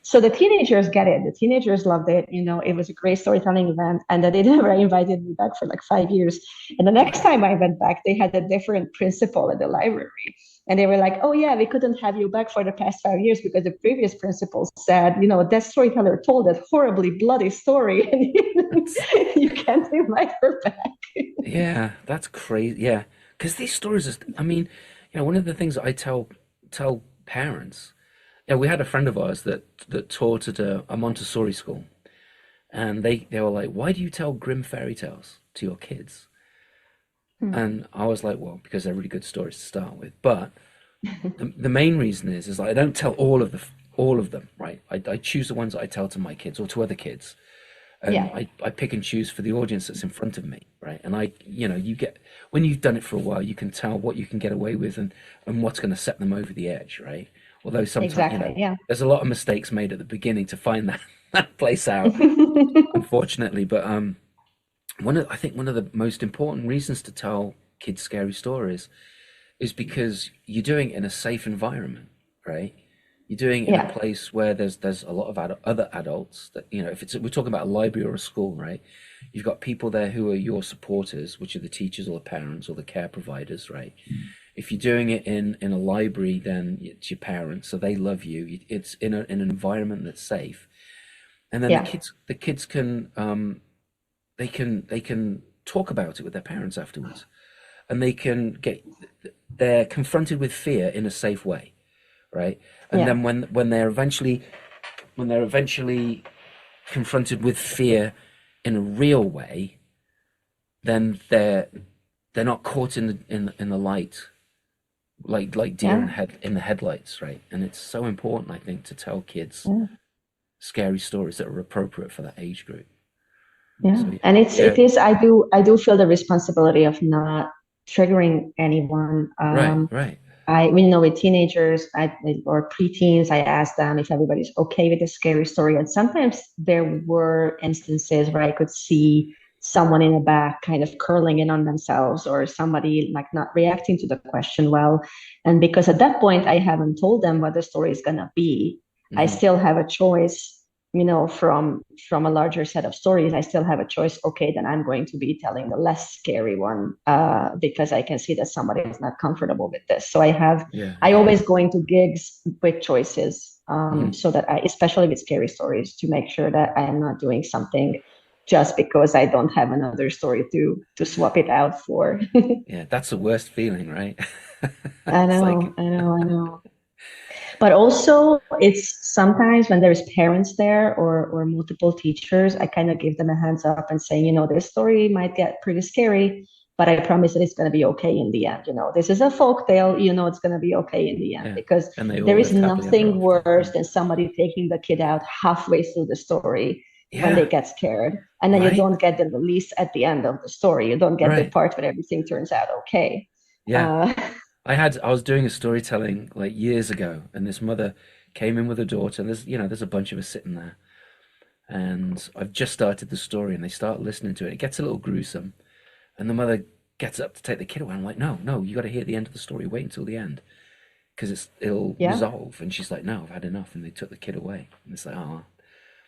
So the teenagers get it. The teenagers loved it. It was a great storytelling event, and that they never invited me back for like 5 years. And the next time I went back, they had a different principal at the library. And they were like, oh, yeah, we couldn't have you back for the past 5 years because the previous principal said, that storyteller told that horribly bloody story, and you can't invite her back. Yeah, that's crazy. Yeah, because these stories one of the things that I tell parents, we had a friend of ours that taught at a Montessori school, and they were like, why do you tell grim fairy tales to your kids? And I was like, well, because they're really good stories to start with. But the main reason is like, I don't tell all of them, right? I choose the ones that I tell to my kids or to other kids. I pick and choose for the audience that's in front of me, right? And you get, when you've done it for a while, you can tell what you can get away with and what's going to set them over the edge, right? Although sometimes, there's a lot of mistakes made at the beginning to find that place out, unfortunately. But I think one of the most important reasons to tell kids scary stories is because you're doing it in a safe environment, right? You're doing it in a place where there's a lot of other adults that, if we're talking about a library or a school, right? You've got people there who are your supporters, which are the teachers or the parents or the care providers, right? If you're doing it in a library, then it's your parents, so they love you. It's in an environment that's safe. And then the kids can, they can talk about it with their parents afterwards, and they're confronted with fear in a safe way, right? And then when they're eventually confronted with fear in a real way, then they're not caught in the light, like deer in the headlights, right? And it's so important, I think, to tell kids scary stories that are appropriate for that age group. And it is, I do feel the responsibility of not triggering anyone. Right. With teenagers or preteens, I ask them if everybody's okay with a scary story. And sometimes there were instances where I could see someone in the back kind of curling in on themselves, or somebody like not reacting to the question well. And because at that point, I haven't told them what the story is going to be, I still have a choice. From a larger set of stories, I still have a choice. Okay, then I'm going to be telling the less scary one because I can see that somebody is not comfortable with this. So I always go into gigs with choices, so that especially with scary stories, to make sure that I am not doing something just because I don't have another story to swap it out for. Yeah, that's the worst feeling, right? I know. But also, it's sometimes when there's parents there or multiple teachers, I kind of give them a hands up and say, this story might get pretty scary, but I promise that it's going to be okay in the end. This is a folk tale, it's going to be okay in the end, because there is nothing worse than somebody taking the kid out halfway through the story when they get scared. And then you Right. don't get the release at the end of the story. You don't get the Right. part where everything turns out okay. Yeah. I was doing a storytelling like years ago, and this mother came in with her daughter, and there's a bunch of us sitting there, and I've just started the story, and they start listening to it. It gets a little gruesome, and the mother gets up to take the kid away. I'm like, no, you got to hear the end of the story. Wait until the end, because it'll Yeah. resolve. And she's like, no, I've had enough, and they took the kid away. And it's like, oh,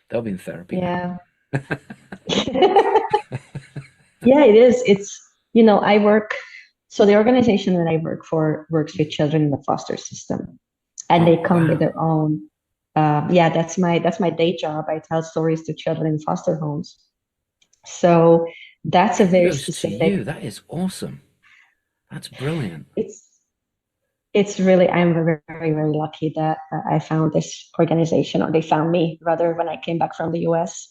they'll be in therapy now. Yeah. Yeah, it is. I work, so the organization that I work for works with children in the foster system, and they come with Wow. their own. Yeah, that's my day job. I tell stories to children in foster homes. So that's a very Kudos to you. specific. That is awesome. That's brilliant. It's really, I'm very, very, very lucky that I found this organization, or they found me rather, when I came back from the US,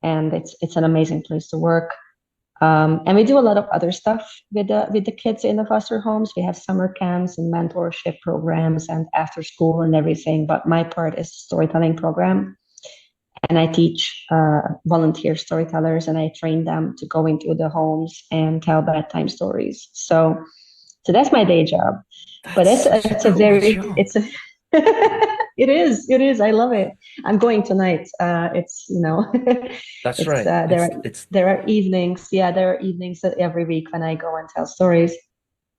and it's an amazing place to work. And we do a lot of other stuff with the kids in the foster homes. We have summer camps and mentorship programs and after school and everything. But my part is storytelling program, and I teach volunteer storytellers, and I train them to go into the homes and tell bedtime stories. So that's my day job. But That's such a it's a cool very job. it's a it is. I love it. I'm going tonight. It's That's it's right. It's there are evenings. Yeah, there are evenings every week when I go and tell stories.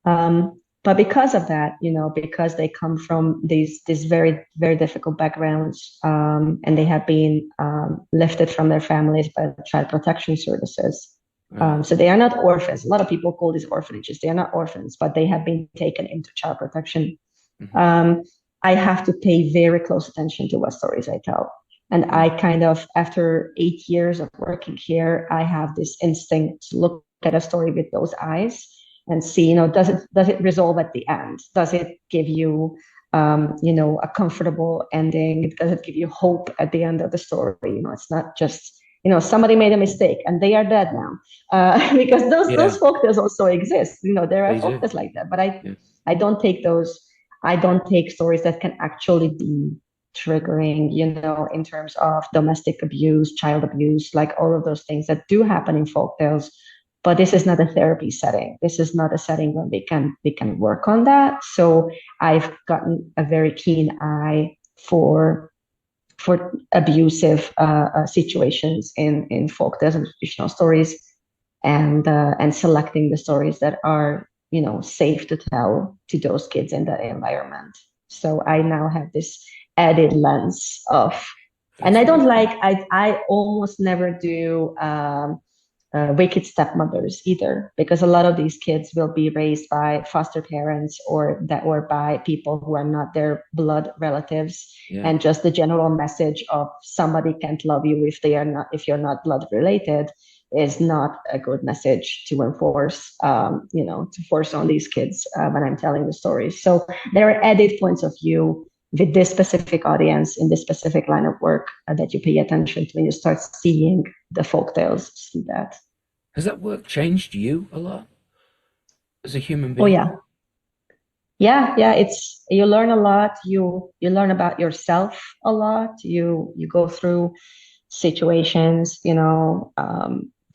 But because of that, because they come from these very, very difficult backgrounds, and they have been lifted from their families by the child protection services. So they are not orphans. A lot of people call these orphanages. They are not orphans, but they have been taken into child protection. I have to pay very close attention to what stories I tell. And I kind of, after 8 years of working here, I have this instinct to look at a story with those eyes and see, does it resolve at the end? Does it give you, a comfortable ending? Does it give you hope at the end of the story? It's not just, somebody made a mistake and they are dead now, because those folktales also exist. There are They do. folktales like that, but Yeah. I don't take those. I don't take stories that can actually be triggering, in terms of domestic abuse, child abuse, like all of those things that do happen in folktales. But this is not a therapy setting. This is not a setting where we can work on that. So I've gotten a very keen eye for abusive situations in folktales and traditional stories, and selecting the stories that are safe to tell to those kids in that environment. So I now have this added lens of, and I don't like, I almost never do wicked stepmothers either, because a lot of these kids will be raised by foster parents or by people who are not their blood relatives. Yeah. And just the general message of somebody can't love you if you're not blood related is not a good message to enforce, to force on these kids when I'm telling the story. So there are added points of view with this specific audience in this specific line of work that you pay attention to when you start seeing the folktales. See that. Has that work changed you a lot as a human being? Oh yeah. It's, you learn a lot. You learn about yourself a lot. You go through situations,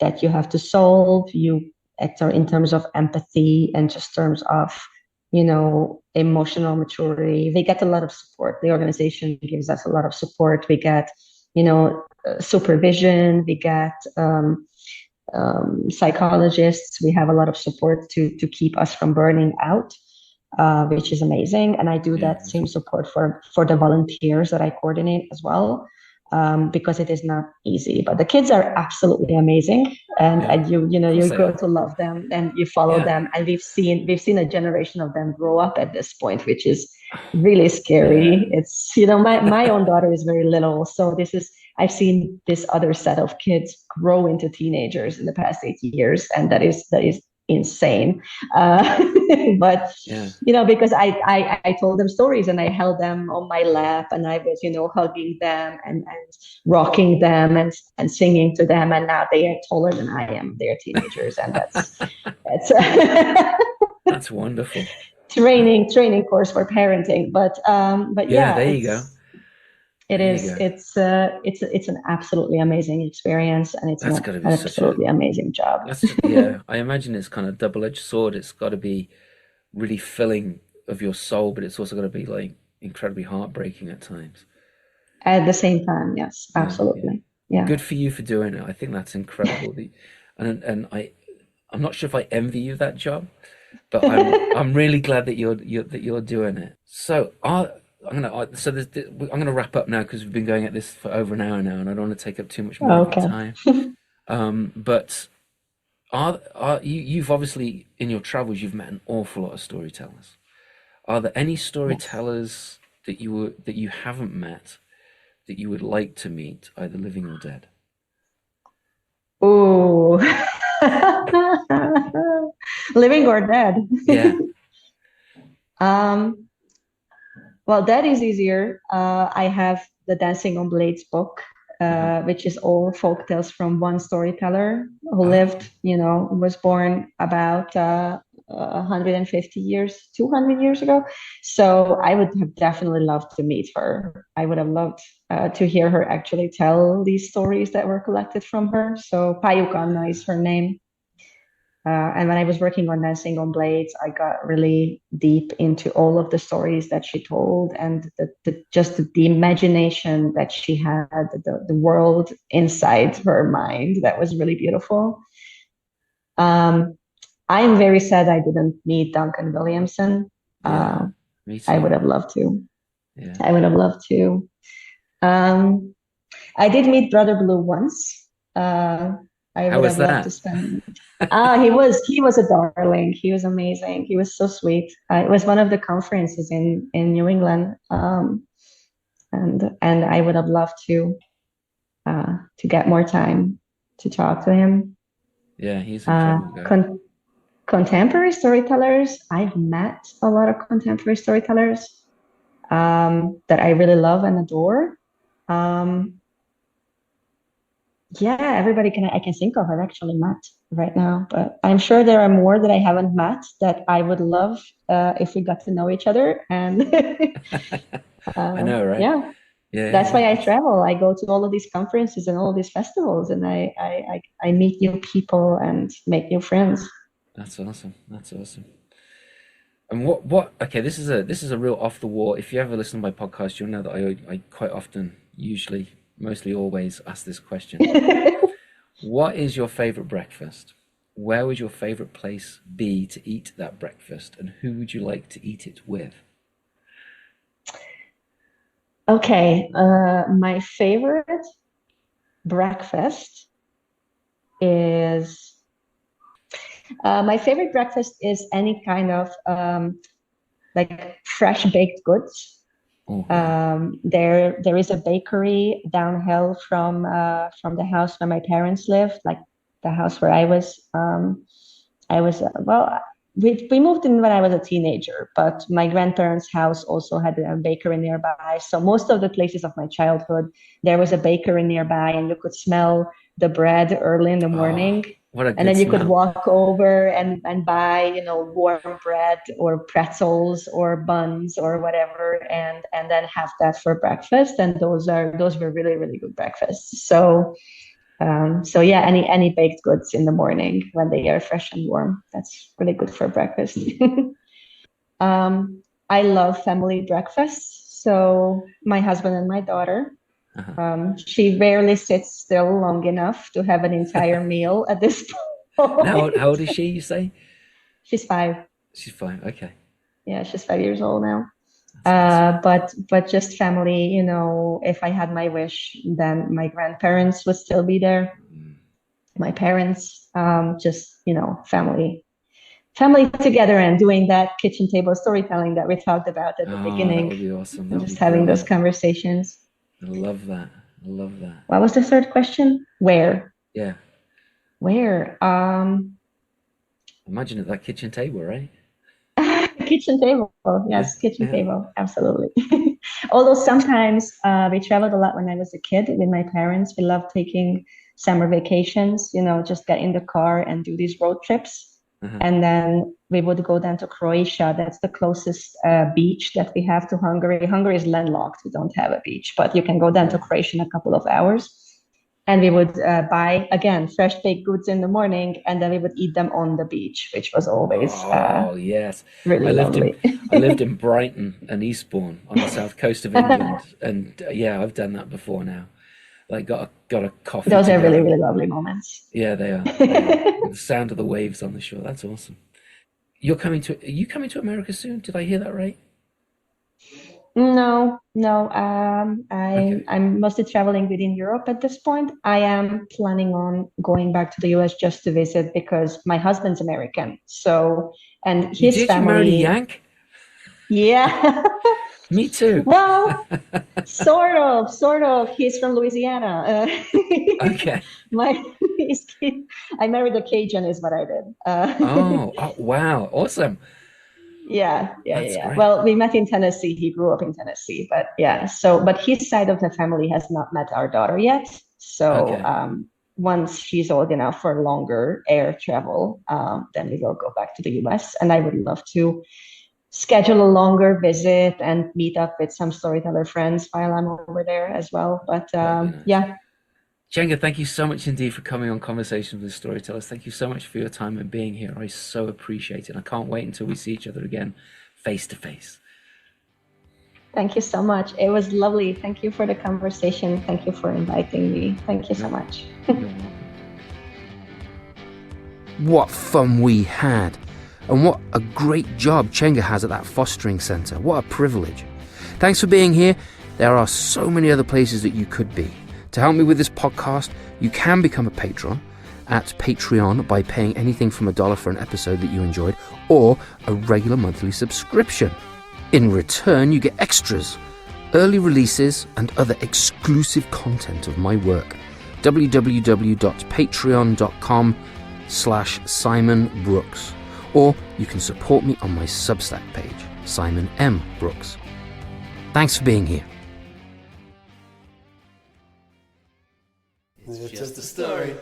that you have to solve. You act in terms of empathy and just terms of, emotional maturity. We get a lot of support. The organization gives us a lot of support. We get, supervision. We get psychologists. We have a lot of support to keep us from burning out, which is amazing. And I do that same support for the volunteers that I coordinate as well. Because it is not easy, but the kids are absolutely amazing, and you grow to love them and you follow them, and we've seen a generation of them grow up at this point, which is really scary. It's my own daughter is very little, so I've seen this other set of kids grow into teenagers in the past 8 years, and that is insane. But because I told them stories and I held them on my lap and I was hugging them and rocking them and singing to them, and now they are taller than I am. They're teenagers, and that's That's wonderful. training course for parenting. But Yeah, there you go. It There is. you go. It's an absolutely amazing experience, and it's That's an got to be such a absolutely amazing job. yeah. I imagine it's kind of double-edged sword. It's got to be really filling of your soul, but it's also got to be like incredibly heartbreaking at times. At the same time, yes, Yeah, yeah. absolutely. Yeah. Good for you for doing it. I think that's incredible. And I'm not sure if I envy you that job, but I'm really glad that you're doing it. So I'm gonna wrap up now because we've been going at this for over an hour now, and I don't want to take up too much more of your Okay. time. But you've obviously in your travels you've met an awful lot of storytellers. Are there any Yes. storytellers that you haven't met that you would like to meet, either living or dead? Ooh. Living or dead? Yeah. Um, well, that is easier. I have the Dancing on Blades book, Uh-huh. which is all folk tales from one storyteller who Oh, lived, was born about 150 years, 200 years ago. So I would have definitely loved to meet her. I would have loved to hear her actually tell these stories that were collected from her. So Payukanna is her name. And when I was working on Dancing on Blades, I got really deep into all of the stories that she told and just the imagination that she had, the world inside her mind. That was really beautiful. Um, I'm very sad I didn't meet Duncan Williamson. yeah. Uh, Me I too. would have loved to. Yeah. I would have loved to. Um, I did meet Brother Blue once. Uh, I How would was have loved to that? spend. He was a darling. He was amazing. He was so sweet. It was one of the conferences in New England, and I would have loved to get more time to talk to him. Yeah, he's an Uh, incredible guy. contemporary storytellers. I've met a lot of contemporary storytellers that I really love and adore. Um, Yeah, everybody I can think of I've actually met right now, but I'm sure there are more that I haven't met that I would love if we got to know each other. And I know, right? yeah, Yeah, that's yeah. why I travel. I go to all of these conferences and all of these festivals, and I meet new people and make new friends. That's awesome. That's awesome. And what okay, this is a real off the wall. If you ever listen to my podcast, you'll know that I quite often, usually, mostly always ask this question. What is your favorite breakfast? Where would your favorite place be to eat that breakfast? And who would you like to eat it with? Okay, my favorite breakfast is any kind of like fresh baked goods. Oh, yeah. There is a bakery downhill from the house where my parents lived, like the house where well, we moved in when I was a teenager, but my grandparents' house also had a bakery nearby. So most of the places of my childhood, there was a bakery nearby, and you could smell the bread early in the Oh, morning. what a And good then you could smell. walk over and buy, warm bread or pretzels or buns or whatever, and then have that for breakfast. And those were really, really good breakfasts. So yeah, any baked goods in the morning when they are fresh and warm, that's really good for breakfast. I love family breakfasts. So my husband and my daughter, Uh-huh. she rarely sits still long enough to have an entire meal at this And point. how old is she, you say? She's 5. She's 5. Okay. Yeah, she's 5 years old now. That's awesome. But just family, if I had my wish, then my grandparents would still be there. Mm. My parents, just, family together and doing that kitchen table storytelling that we talked about at the Oh, that beginning would be awesome. That and would be just having those brilliant. conversations. I love that. I love that. What was the third question? Where? Yeah. Where? Imagine at that kitchen table, right? Kitchen table. Yeah. Yes, kitchen Yeah. table. Absolutely. Although sometimes we traveled a lot when I was a kid with my parents. We loved taking summer vacations, just get in the car and do these road trips. And then we would go down to Croatia. That's the closest beach that we have to Hungary. Hungary is landlocked. We don't have a beach, but you can go down to Croatia in a couple of hours. And we would buy, again, fresh baked goods in the morning, and then we would eat them on the beach, which was always yes. really lovely. I lived in Brighton and Eastbourne on the south coast of England. And I've done that before now. Like got a coffee. Those are together. really, really lovely moments. Yeah, they are. The sound of the waves on the shore. That's awesome. Are you coming to America soon? Did I hear that right? No. I'm mostly traveling within Europe at this point. I am planning on going back to the US just to visit because my husband's American. So, and his Did family. you marry a Yank? Yeah. Me too. Well, sort of. He's from Louisiana. Okay. I married a Cajun, is what I did. Oh, wow. Awesome. Yeah. Great. Well, we met in Tennessee. He grew up in Tennessee, but but his side of the family has not met our daughter yet. So once she's old enough for longer air travel, then we will go back to the US. And I would love to schedule a longer visit and meet up with some storyteller friends while I'm over there as well. But nice. Csenge, thank you so much indeed for coming on Conversations with Storytellers. Thank you so much for your time and being here. I so appreciate it. I can't wait until we see each other again face to face. Thank you so much. It was lovely. Thank you for the conversation. Thank you for inviting me. Thank you so much. What fun we had. And what a great job Csenge has at that fostering centre. What a privilege. Thanks for being here. There are so many other places that you could be. To help me with this podcast, you can become a patron at Patreon by paying anything from $1 for an episode that you enjoyed, or a regular monthly subscription. In return, you get extras, early releases, and other exclusive content of my work. www.patreon.com/Simon Brooks. Or you can support me on my Substack page, Simon M. Brooks. Thanks for being here. It's just a story.